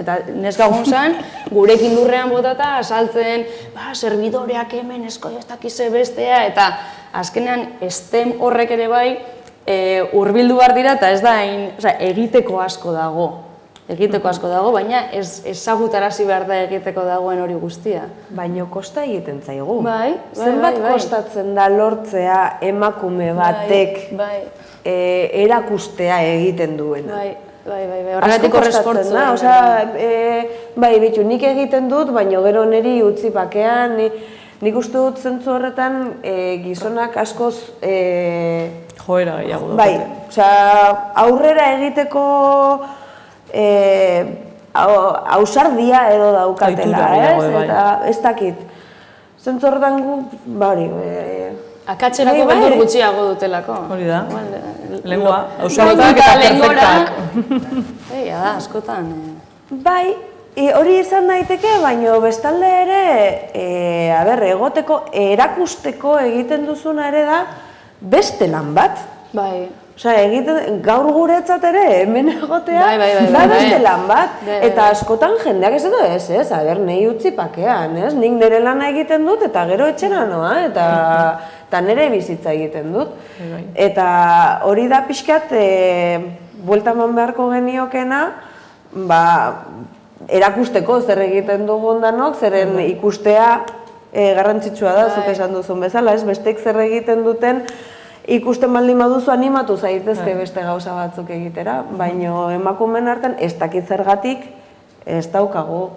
Eta neska egun zen, gurekin lurrean botata, asaltzen, serbidoreak hemen, esko ez dakize bestea, eta azkenean STEM horrek ere bai hurbildu behar dira, eta ez da egiteko asko dago. Baina ezagutarazi behar da egiteko dagoen hori guztia. Baina kosta egiten zaigu. Bai. Zenbat kostatzen da lortzea emakume batek erakustea egiten duena. Bai, horregatik horrezportzu. Bai, bitu, nik egiten dut, baina gero niri utzi bakean, nik uste dut zentzu horretan gizonak askoz... Joera gehiago dut. Bai, aurrera egiteko ausardia edo daukatela, eta ez dakit. Zentzu horretan gu, bari... Akatxerako beldur gutxiago dutelako. Hori da. Lengua, ausartak eta perfektak. Egia da, askotan. Bai, hori izan daiteke, baina bestalde ere, egoteko, erakusteko egiten duzuna ere da, beste lan bat. Bai. egiten, gaur guretzat ere, hemen egotea, da beste lan bat. Eta askotan jendeak ez edo ez, aber, nahi utzi pakean, ez? Nik nire lana egiten dut, eta gero etxera noa, eta nire bizitza egiten dut. Eta hori da pixkat, buelta eman beharko geniokena, erakusteko zer egiten dugun danok, zeren ikustea garrantzitsua da, zuk esan duzun bezala, ez? Bestek zer egiten duten, ikusten baldin baduzu animatu zaitezke beste gauza batzuk egitera, baina emakumeen artean ez dakit zergatik ez daukagu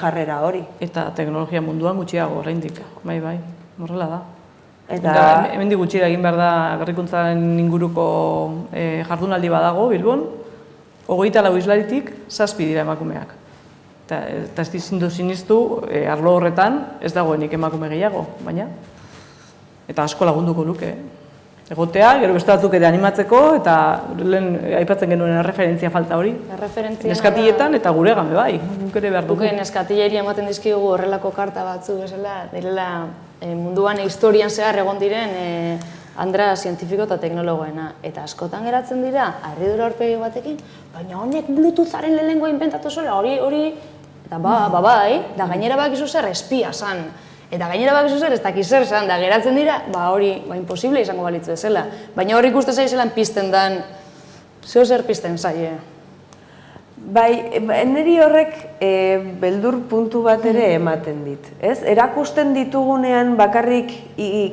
jarrera hori. Eta teknologia munduan gutxiago oraindik, bai, horrela da. Eta hemendik gutxi egin behar da berrikuntzaren inguruko jardunaldi badago Bilbon, 24 islaritik 7 dira emakumeak. Eta ez dizindu sinistu, arlo horretan ez dagoenik emakume gehiago, baina eta asko lagunduko luke. Egotea, gero beste batzuk ere animatzeko, eta lehen aipatzen genuen erreferentzia falta hori. Neskatilletan eta gure game bai, guk ere behar dugu. Neskatilleari ematen dizkigu horrelako karta batzu bezala, direla munduan historian zehar egon diren andra zientifiko eta teknologoena. Eta askotan geratzen dira, harridura aurpegi batekin, baina honek Bluetootharen lehenengoa inventatu zuela, hori, eta bai, da gainera bakizu zer espia zan. Eta gainera bakizu zer ez dakiz zer zan, da geratzen dira, hori imposible izango balitzu bezala. Baina hori ikuste zaizelan pizten dan, zeo zer pizten zaie. Bai, niri horrek beldur puntu bat ere ematen dit, ez? Erakusten ditugunean bakarrik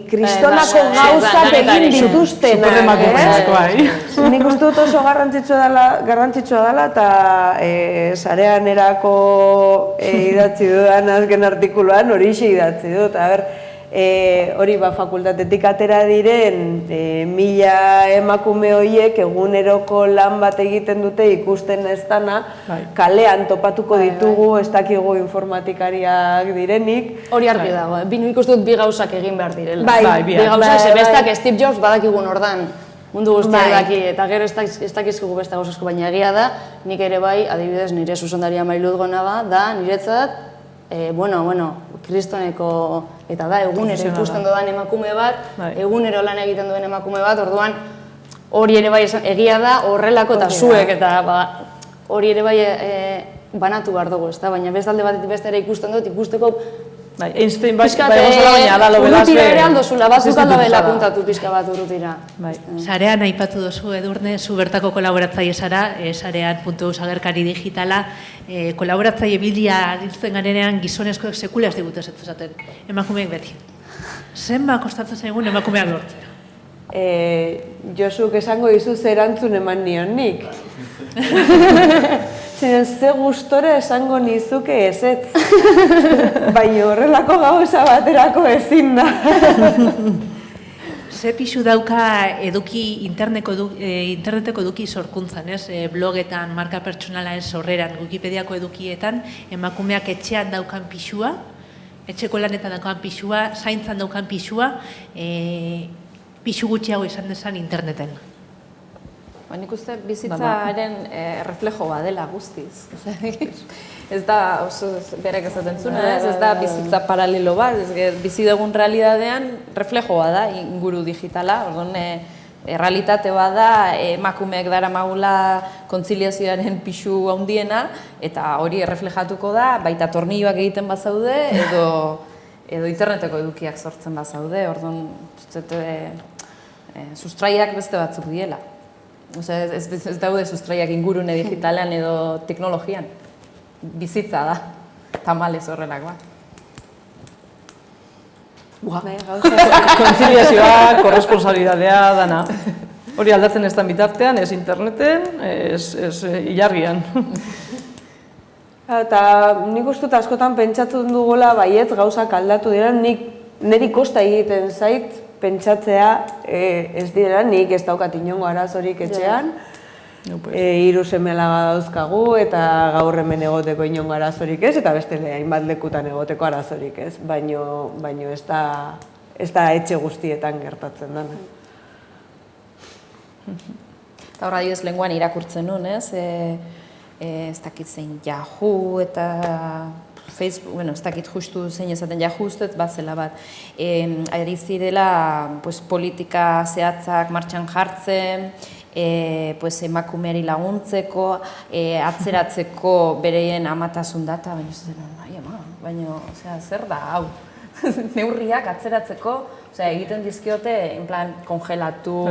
kristonako gauzak egin dituztenak, ez? Nik uste dut oso garrantzitsua dela eta sarean erako idatzi dudan azken artikuluan hori idatzi dut, hori fakultatetik atera diren 1000 emakume horiek eguneroko lan bat egiten dute ikusten ez dana, kalean topatuko ditugu, ez dakigu informatikariak direnik. Hori argi dago, nik uste dut bi gauzak egin behar direla. Bi gauzak, bestak Steve Jobs badakigun ordan mundu guztiak daki, eta gero ez dakizkigu beste gauzasko, baina egia da, nik ere bai, adibidez, nire zuzendaria Mariluz Gonaba, da niretzat, kristoneko, eta da, egunero ikusten dudan emakume bat, egunero lan egiten duen emakume bat, orduan hori ere bai egia da, horrelako eta zuek, eta hori ere bai banatu behar dugu, baina bestalde batetik bestera ikusten dut, ikusteko Einstein bai gozala baina alalo belazbe. Urrutira ere aldozula, batzuk aldo bela puntatu pixka bat urrutira. Sarean aipatu dozu Edurne, zu bertako kolaboratzaile zara, sarean .eus agerkari digitala, kolaboratzaile bilia hiltzen garenean gizonezkoek sekula ez digute ez esaten, emakumeek beti. Zenba kostatzen zaigun emakumeak lortzea? Josuk esango dizu zer erantzun eman nion nik. Zeren ze gustore esango nizuke ezetz. Baina horrelako gauza baterako ezin da. Ze pixu dauka interneteko eduki sorkuntzan, blogetan, marka pertsonalaren sorreran, Wikipediako edukietan, emakumeak etxean daukan pixua, etxeko lanetan daukan pixua, zaintzan daukan pixua, pixu gutxiago izan dezan interneten. Nik uste bizitzaren reflejo badela guztiz. Ez da, oso berak ezaten zuna, ez da bizitza paralelo bat, bizi dugun realidadean reflejoa da inguru digitala, orduan realitate bat da emakumeak dara magula kontziliazioaren pixu handiena, eta hori erreflejatuko da, baita tornilloak egiten bazaude, edo interneteko edukiak sortzen bazaude, orduan sustraiak beste batzuk diela. Ez daude sustraiak ingurune digitalean edo teknologian. Bizitza da, tamalez horrelak bat. Kontziliazioa, korresponsabilidadea, dana. Hori aldatzen ez da bitartean, ez interneten, ez ilargian. Eta nik uste dut askotan pentsatzen dugula baietz gauzak aldatu dira, niri kosta egiten zait, pentsatzea ez direla, nik ez daukat inongo arazorik etxean, 3 seme-alaba dauzkagu eta gaur hemen egoteko inongo arazorik ez, eta beste hainbat lekutan egoteko arazorik ez, baino ez da etxe guztietan gertatzen dena. Eta horra dioz lenguan irakurtzen nuen, ez dakit zein Yahoo eta Facebook, bueno, ez dakit justu zein esaten, ja justet bazela bat, ari zirela politika zehatzak martxan jartzen, emakumeari laguntzeko, atzeratzeko bereien amatasun data, baina zer da, hau, neurriak atzeratzeko, egiten dizkiote, en plan, kongelatu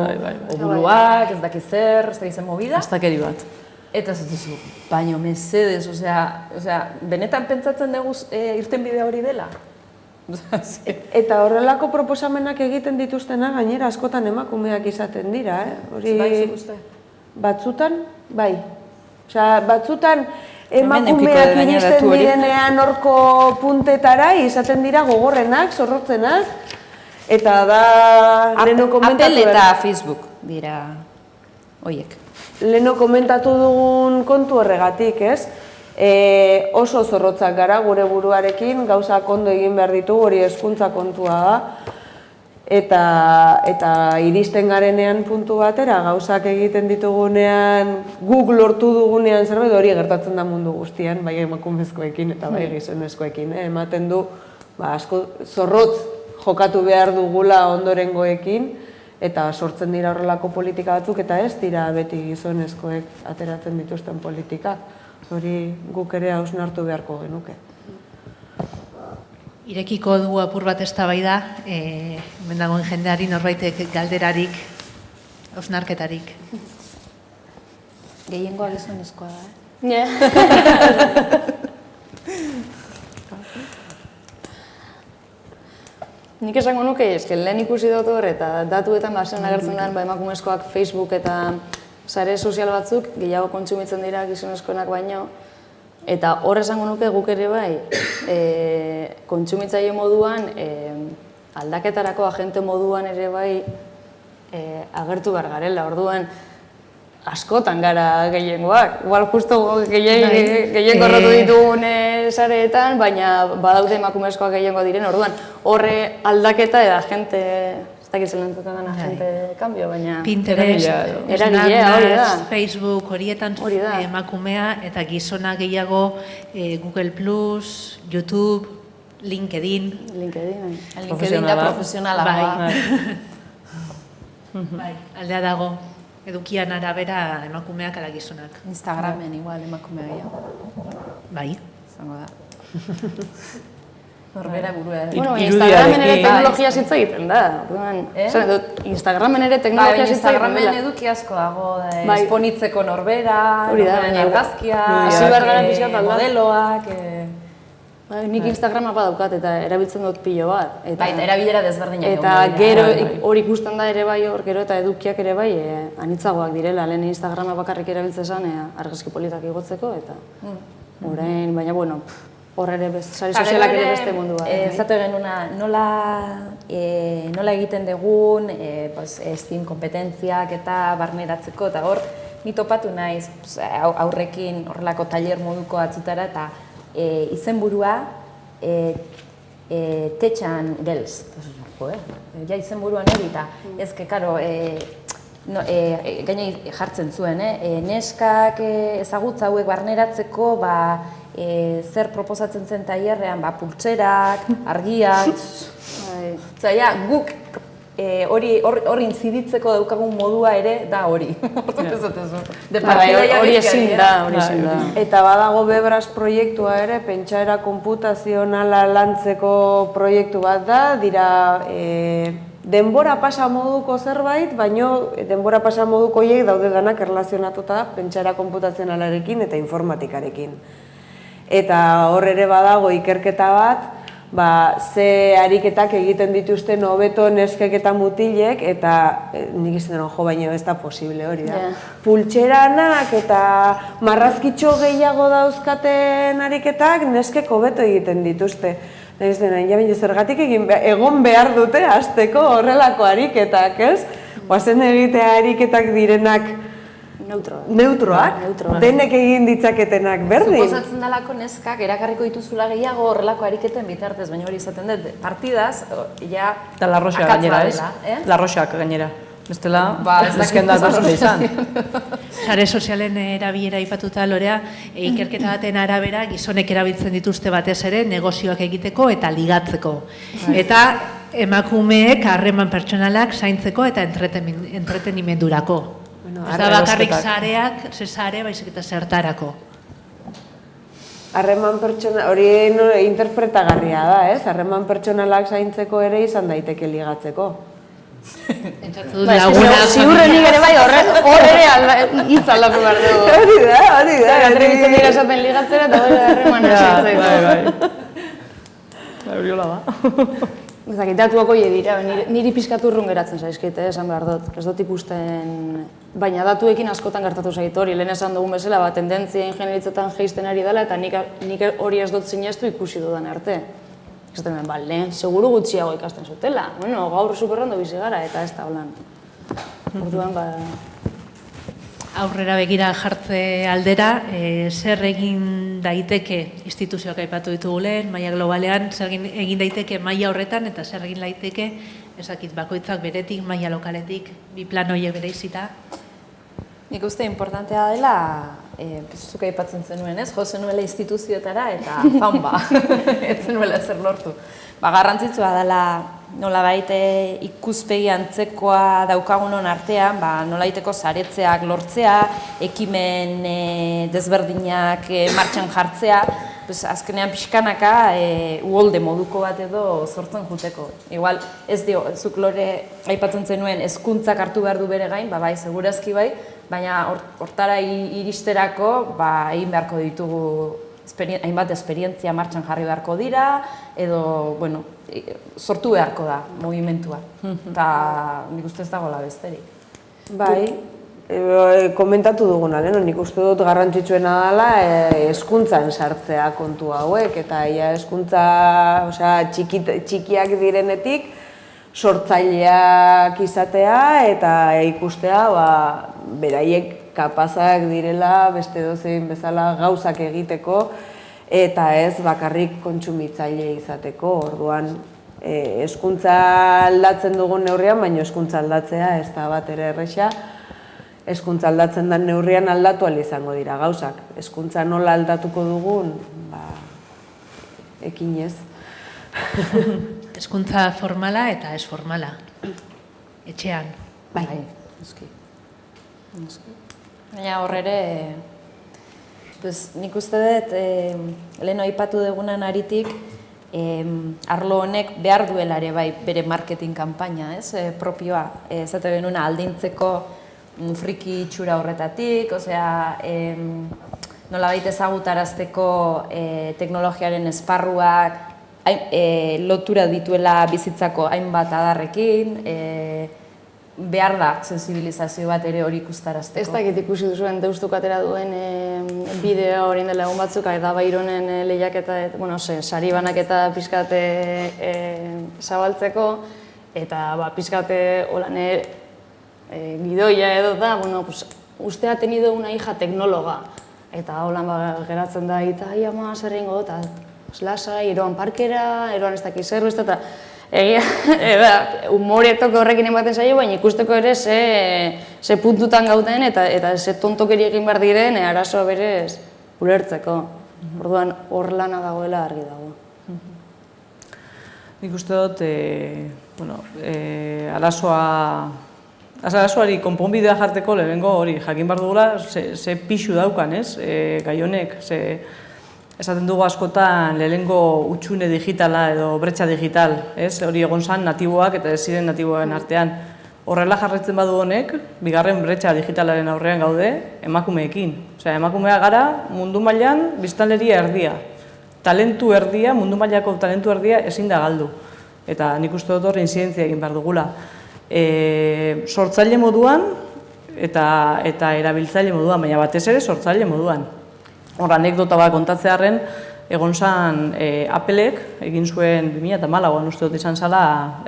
obuluak, ez dakiz zer, ez dakiz zer movida. Astakeri bat. Eta ez duzu, baina mesedez, benetan pentsatzen dugu irten bide hori dela? Eta horrelako proposamenak egiten dituztena, gainera askotan emakumeak izaten dira, batzutan, bai. Batzutan emakumeak iristen direnean horko puntetara, izaten dira gogorrenak, zorrotzenak, eta da leheno komentatu... Apple eta Facebook dira horiek. Leheno komentatu dugun kontu horregatik, ez? Oso zorrotzak gara gure buruarekin, gauzak ondo egin behar ditugu, hori hezkuntza kontua da. Eta iristen garenean puntu batera, gauzak egiten ditugunean, guk lortu dugunean zerbait, hori gertatzen da mundu guztian, bai emakumezkoekin eta bai gizonezkoekin. Ematen du, asko zorrotz jokatu behar dugula ondorengoekin, eta sortzen dira horrelako politika batzuk, eta ez dira beti gizonezkoek ateratzen dituzten politikak. Hori guk ere hausnartu beharko genuke. Irekiko dugu apur bat eztabaida, hemen dagoen jendeari norbaitek galderarik, hausnarketarik. Gehiengoa gizonezkoa da, Nik esango nuke, lehen ikusi dut hor eta datuetan bazen agertzen den emakumezkoak Facebook eta sare sozial batzuk gehiago kontsumitzen dira gizonezkoenak baino, eta hor esango nuke guk ere bai, kontsumitzaile moduan, aldaketarako agente moduan ere bai agertu behar garela, orduan askotan gara gehiengoak. Igual justo gehiengo errotu ditugun sareetan, baina badaude emakumezkoak gehiengo diren, orduan horre aldaketa eta agente, ez dakit zelantuta gana agente kambio, baina... Pinterest, Snapchat, Facebook, horietan emakumea eta gizona gehiago Google+, YouTube, LinkedIn. LinkedIn da profesionala. Bai, aldea dago. Edukian arabera emakumeak ala gizonak. Instagramen igual emakumea gehiago. Bai. Zango da. Norbera burua. Bueno, Instagramen ere teknologia zitza egiten da. Instagramen ere teknologia zitza egiten da. Instagramen eduki asko dago, esponitzeko norbera, argazkia, modeloak... Nik Instagrama badaukat eta erabiltzen dut pilo bat. Eta erabilera desberdinak. Eta gero hori ikusten da ere bai hor, gero eta edukiak ere bai anitzagoak direla. Lehen Instagrama bakarrik erabiltzen argazki politak igotzeko eta orain, baina bueno, hor ere sare sozialak ere beste mundu bat. Zatu genuna, nola egiten dugun, STEAM kompetentziak eta barneratzeko, eta hor, ni topatu naiz aurrekin horrelako tailer moduko atzutara eta izenburua Techan Girls. Ja izenburuan hori eta ezke, karo, gaina jartzen zuen, neskak ezagutza hauek barneratzeko zer proposatzen zen tailerrean, pultserak, argiak, guk hori inziditzeko daukagun modua ere da hori. Hori ezin da, hori ezin da. Eta badago Bebras proiektua ere, pentsaera konputazionala lantzeko proiektu bat da, dira denbora pasa moduko zerbait, baino denbora pasa moduko horiek daude danak erlazionatuta pentsaera konputazionalarekin eta informatikarekin. Eta hor ere badago ikerketa bat, ze ariketak egiten dituzten hobeto neskek eta mutilek, eta nik izan dut, baina ez da posible hori da. Pultseranak eta marrazkitxo gehiago dauzkaten ariketak neskek hobeto egiten dituzte. Ez dena, zergatik egon behar dute hasteko horrelako ariketak, ez? Oazen egitea ariketak direnak neutroak, denek egin ditzaketenak berdin. Suposatzen dalako neskak erakarriko dituzula gehiago horrelako ariketen bitartez, baina hori izaten dut, partidaz, ja... Eta larroxak gainera, ez? Larroxak gainera. Bestela, ez dakit ezken da zer izan. Sare sozialen erabilera aipatuta Lorea, ikerketa baten arabera gizonek erabiltzen dituzte batez ere negozioak egiteko eta ligatzeko. Eta emakumeek harreman pertsonalak zaintzeko eta entretenimendurako. Ez da bakarrik sareak, sare, baizik eta zertarako. Harreman pertsonal, hori interpretagarria da, ez? Harreman pertsonalak zaintzeko ere izan daiteke ligatzeko. Entzatu dut laguna... Ziurrenik ere bai, hor ere hitz aldatu behar dugu. Hori da. Atrebitzen dira esaten ligatzera eta hori harremana zaintzeko. Hori hola da. Ezakit, datuak hori dira, niri pizkatu urrun geratzen zaizkite, esan behar dut. Ez dut ikusten, baina datuekin askotan gertatu zait hori. Lehen esan dugun bezala, tendentzia ingenieritzetan jeisten ari dela eta nik hori ez dut sinestu ikusi dudan arte. Esaten duen, lehen, seguru gutxiago ikasten zutela. Bueno, gaur superrondo bizi gara eta ez da holan. Orduan, Aurrera begira jartze aldera, zer egin daiteke instituzioak aipatu ditugu lehen, maila globalean, zer egin daiteke maila horretan eta zer egin daiteke, ezakit bakoitzak beretik, maila lokaletik, bi plan horiek bereizita. Nik uste importantea dela, zuk aipatzen zenuen, ez? Jo zenuela instituzioetara eta faunba, ez zenuela zer lortu. Garrantzitsua dela nolabait ikuspegi antzekoa daukagunon artean, nolaiteko saretzeak lortzea, ekimen desberdinak martxan jartzea, azkenean pixkanaka uholde moduko bat edo sortzen juteko. Igual, ez dio, zuk Lore aipatzen zenuen hezkuntzak hartu behar du bere gain, bai, segurazki bai, baina hortara iristerako egin beharko ditugu hainbat esperientzia martxan jarri beharko dira, edo, bueno, sortu beharko da movimentua. Eta nik uste ez dagoela besterik. Bai, komentatu duguna, nik uste dut garrantzitsuena dela hezkuntzan sartzea kontu hauek, eta hezkuntza txikiak direnetik sortzaileak izatea eta ikustea beraiek kapazak direla beste dozein bezala gauzak egiteko eta ez bakarrik kontsumitzaile izateko. Orduan, hezkuntza aldatzen dugun neurrian, baina hezkuntza aldatzea ez da bat ere erresa. Hezkuntza aldatzen den neurrian aldatu ahal izango dira gauzak. Hezkuntza nola aldatuko dugun, ekinez. Hezkuntza formala eta ez formala. Etxean. Bai, noski. Baina horre nik uste dut, lehen aipatu dugunan aritik, arlo honek behar duela ere bai bere marketing kanpaina, propioa, zate genuna aldintzeko friki itxura horretatik, nolabait ezagutarazteko teknologiaren esparruak lotura dituela bizitzako hainbat adarrekin, behar da sensibilizazio bat ere hori ikustarazteko. Ez dakit ikusi duzuen Deustuk atera duen bideo horien dela egun batzuk, da Baironen lehiaketa, sari banaketa pizkate zabaltzeko, eta pizkate gidoia edo da, usted ha tenido una hija tecnóloga, eta holan geratzen da, eta ama zer egingo, eta lasai, eroan parkera, eroan ez dakiz zer, eta humoretok horrekin ematen zaio, baina ikusteko ere ze puntutan gauden eta ze tontokeri egin behar diren arazoa berez ulertzeko. Orduan hor lana dagoela argi dago. Nik uste dut, arazoari konponbidea jarteko lehenengo hori jakin behar dugula ze pixu daukan, ez? Gai honek, esaten dugu askotan lehenengo utxune digitala edo bretxa digital, hori egon zan natiboak eta ez ziren natiboen artean. Horrela jarraitzen badu honek, bigarren bretxa digitalaren aurrean gaude emakumeekin. Emakumea gara mundu mailan biztanleria erdia. Talentu erdia, mundu mailako talentu erdia ezin da galdu. Eta nik uste dut horre inzidentzia egin behar dugula. Sortzaile moduan eta erabiltzaile moduan, baina batez ere sortzaile moduan. Hor, anekdota bat kontatzearen, egon zan Applek egin zuen 2014an uste dut izan zala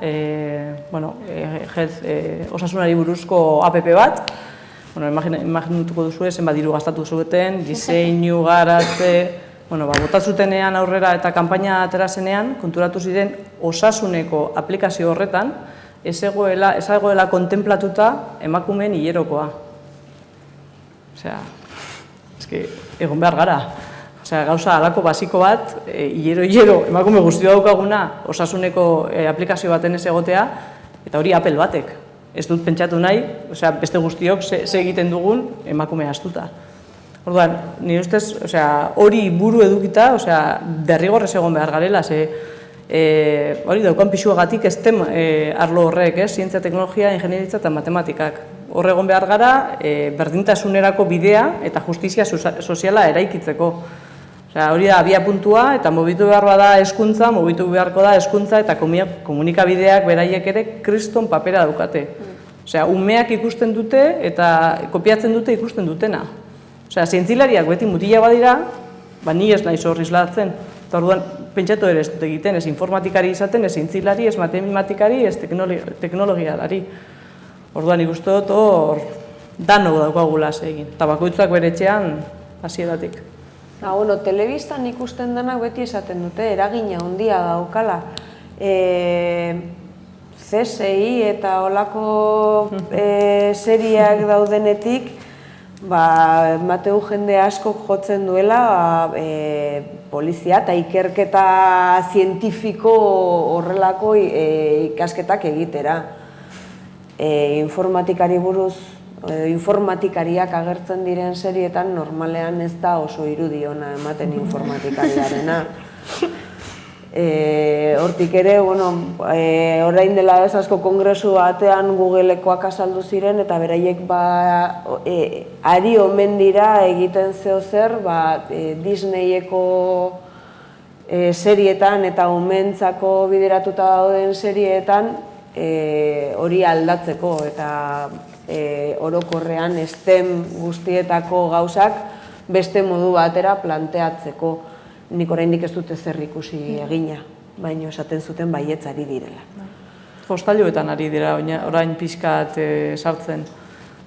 osasunari buruzko app bat. Imaginatuko duzue zenbat diru gastatu zuten, diseinu, garatze, botatzutenean aurrera eta kanpaina atera zenean, konturatu ziren osasuneko aplikazio horretan ez egoela kontemplatuta emakumeen hilerokoa. Osea, egon behar gara. Osea, gauza alako basiko bat, hilero, emakume guzti daukaguna, osasuneko aplikazio baten ez egotea, eta hori Apple batek. Ez dut pentsatu nahi, osea, beste guztiok ze egiten dugun emakume astuta. Orduan, nire ustez, hori buru edukita, derrigorrez egon behar garela, hori daukan pixuagatik ez tem arlo horrek, zientzia, teknologia, ingenieritza eta matematikak. Hor egon behar gara, berdintasunerako bidea eta justizia soziala eraikitzeko. Hori da, abia puntua, eta mobitu behar bada hezkuntza, mobitu beharko da hezkuntza eta komunikabideak beraiek ere kriston papera daukate. Umeak ikusten dute eta kopiatzen dute ikusten dutena. Zientzilariak beti mutila badira, ni ez nahi zorri islatzen. Eta orduan, pentsatu ere ez dut egiten, ez informatikari izaten, ez zientzilari, ez matematikari, ez teknologialari. Orduan, ikustu dut hor danok daukagula egin. Eta bakoitzak bere etxean hasieratik. Telebistan ikusten denak beti esaten dute, eragina handia daukala. CSI eta olako seriak daudenetik, Mateu jende asko jotzen duela polizia eta ikerketa zientifiko horrelako ikasketak egitera. Informatikari buruz, informatikariak agertzen diren serietan normalean ez da oso irudiona ematen informatikariarena. Hortik ere, orain dela ez asko kongresu batean Googlekoak azaldu ziren eta beraiek ari omen dira egiten zeo zer Disneyeko serietan eta umentzako bideratuta dauden serietan hori aldatzeko eta orokorrean STEM guztietako gauzak beste modu batera planteatzeko. Nik oraindik ez dute zer ikusi egina, baina esaten zuten baietz ari direla. Hostailuetan ari dira, orain pixkat sartzen.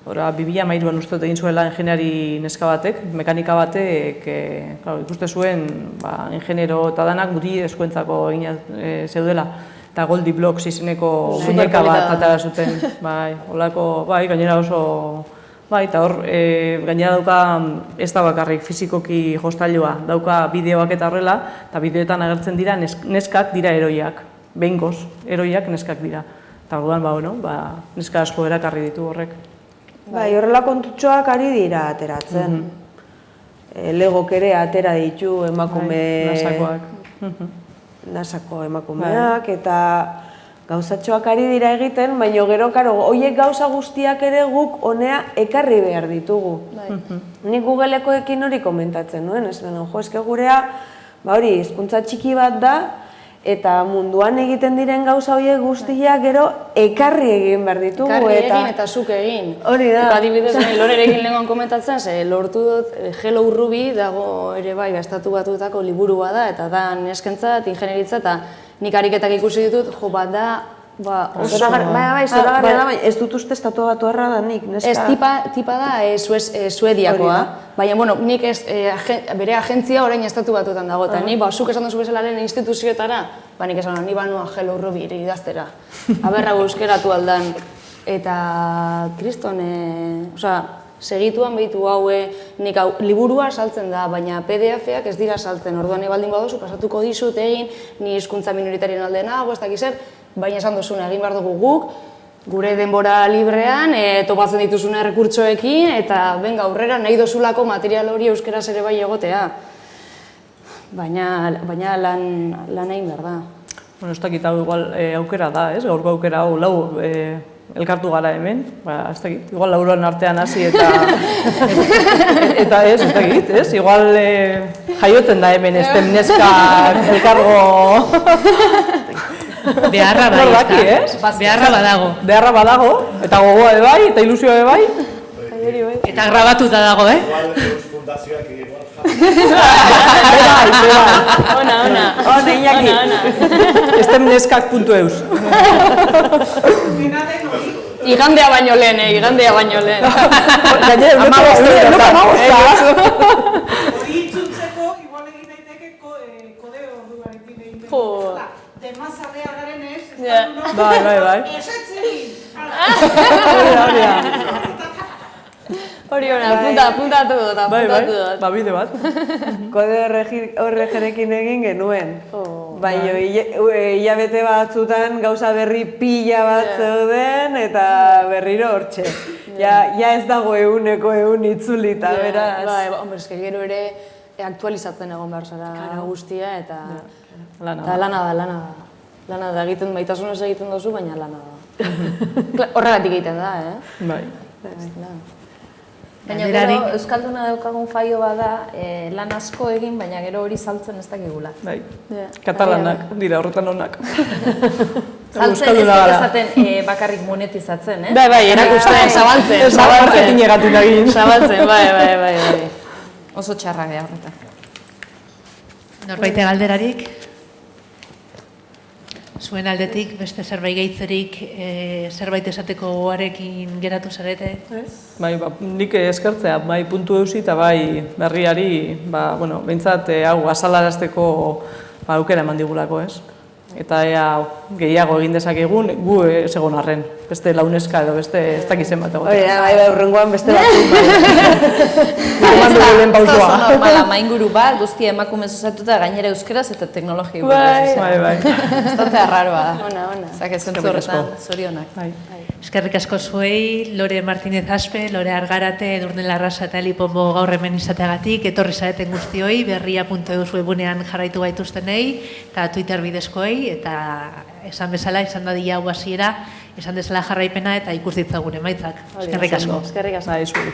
2013an uste egin zuela ingeniari neska batek, mekanika batek, ikuste zuen ingeniero eta danak muti eskuentzako egina zeudela. Eta Goldie Blocks izeneko muñeka bat atara zuten. Gainera oso... Eta hor, gainera dauka ez da bakarrik fizikoki jostailua, dauka bideoak eta horrela, eta bideoetan agertzen dira neskak dira heroiak, behingoz, heroiak neskak dira. Eta orduan, neska asko erakarri ditu horrek. Horrela kontutxoak ari dira ateratzen. Legok ere atera ditu emakume... Nasako emakumeak, eta gauzatxoak ari dira egiten, baina gero, horiek gauza guztiak ere guk honea ekarri behar ditugu. Nik Googlekoekin hori komentatzen nuen, eske gurea, hizkuntza txiki bat da, eta munduan egiten diren gauza horiek guztiak gero ekarri egin behar ditugu. Ekarri egin eta zuk egin. Hori da. Adibidez, lorerekin lehenkoan komentatzen, lortu dut Hello Ruby dago ere estatu batuetako liburua da, eta da neskentzat, ingenieritza, eta nik ariketak ikusi ditut, oso... Zoragarria da, ez dut uste estatu batu erra da nik, neska... Ez tipa da suediakoa, baina nik bere agentzia orain estatu batuetan dago, eta nik zuk esan duzu bezalaren instituzioetara, nik esan ni banua Hello Ruby idaztera, aberra euskeratu aldan, eta kriston, segituan behitu nik liburua saltzen da, baina PDF-ak ez dira saltzen, orduan baldin baduzu, pasatuko dizut egin, ni hizkuntza minoritarien alde nago, ez dakizer, baina esan duzuna, egin behar dugu guk, gure denbora librean, topatzen dituzuna errekurtsoekin, eta benga aurrera nahi dozulako material hori euskeraz ere bai egotea. Baina lan egin behar da. Ez dakit hau igual aukera da, ez? Gaurko aukera hau lau elkartu gara hemen, ez dakit, igual lauroan artean hasi eta ez dakit, ez? Igual jaiotzen da hemen STEM neska elkargo... Beharra bai, ez? Beharra badago, eta gogoa bai, eta ilusioa bai. Eta grabatuta dago, Igual fundazioak igual Ona. STEMneskak.eus. Igandea baino lehen. Gainera, hori itzultzeko, igual egin daiteke kode orduarekin egin dut. Demazarrea garen ez, ez da Bai. esatzea Hori apuntatu dut, apuntatu dut. Ba, bide bat. Kode horregerekin egin genuen. Baina hilabete batzutan gauza berri pila bat zeuden eta berriro hortxe. Ja ez dago eguneko itzulita, beraz. Hombre, eske gero ere aktualizatzen egon behar zara guztia eta Lana lana da, egiten baitasunez egiten duzu, baina lana da. Horregatik egiten da, Bai. Baina gero, Euskalduna daukagun faio bada, lan asko egin, baina gero hori saltzen ez dakigula. Bai. Katalanak, dira horretan honak. Saltzen ez ezaten bakarrik monetizatzen, Bai, erakusten, zabaltzen. Marketing egatik egin. Zabaltzen, bai. Oso txarra geha horretan. Norbaite galderarik? Zuen aldetik, beste zerbait gehitzerik, zerbait esateko goarekin geratu zarete? Bai, nik eskertzea, bai puntu eusi eta bai berriari, behintzat hau azalarazteko aukera eman digulako, ez? Eta gehiago egin dezakegun, gu segon arren. Beste launeska edo beste ez dakizen bat egotea. Bai, urrengoan beste batzuk. Ez da oso normala, mainguru bat, guztia emakumez osatuta, gainera euskeraz eta teknologia buruz. Bai. Ez da arraroa da. Ona. Zake zentzu horretan, zorionak. Eskerrik asko zuei, Lore Martinez Aspe, Lore Argarate, Edurne Larrasa eta Eliponbo gaur hemen izateagatik, etorri zareten guztioi, berria.eus webunean jarraitu gaituztenei, eta Twitter bidezkoei, eta esan bezala, izan dadila hau hasiera, esan bezala jarraipena eta ikus ditzagun emaitzak. Eskerrik asko. Eskerrik asko. Bai, zuei.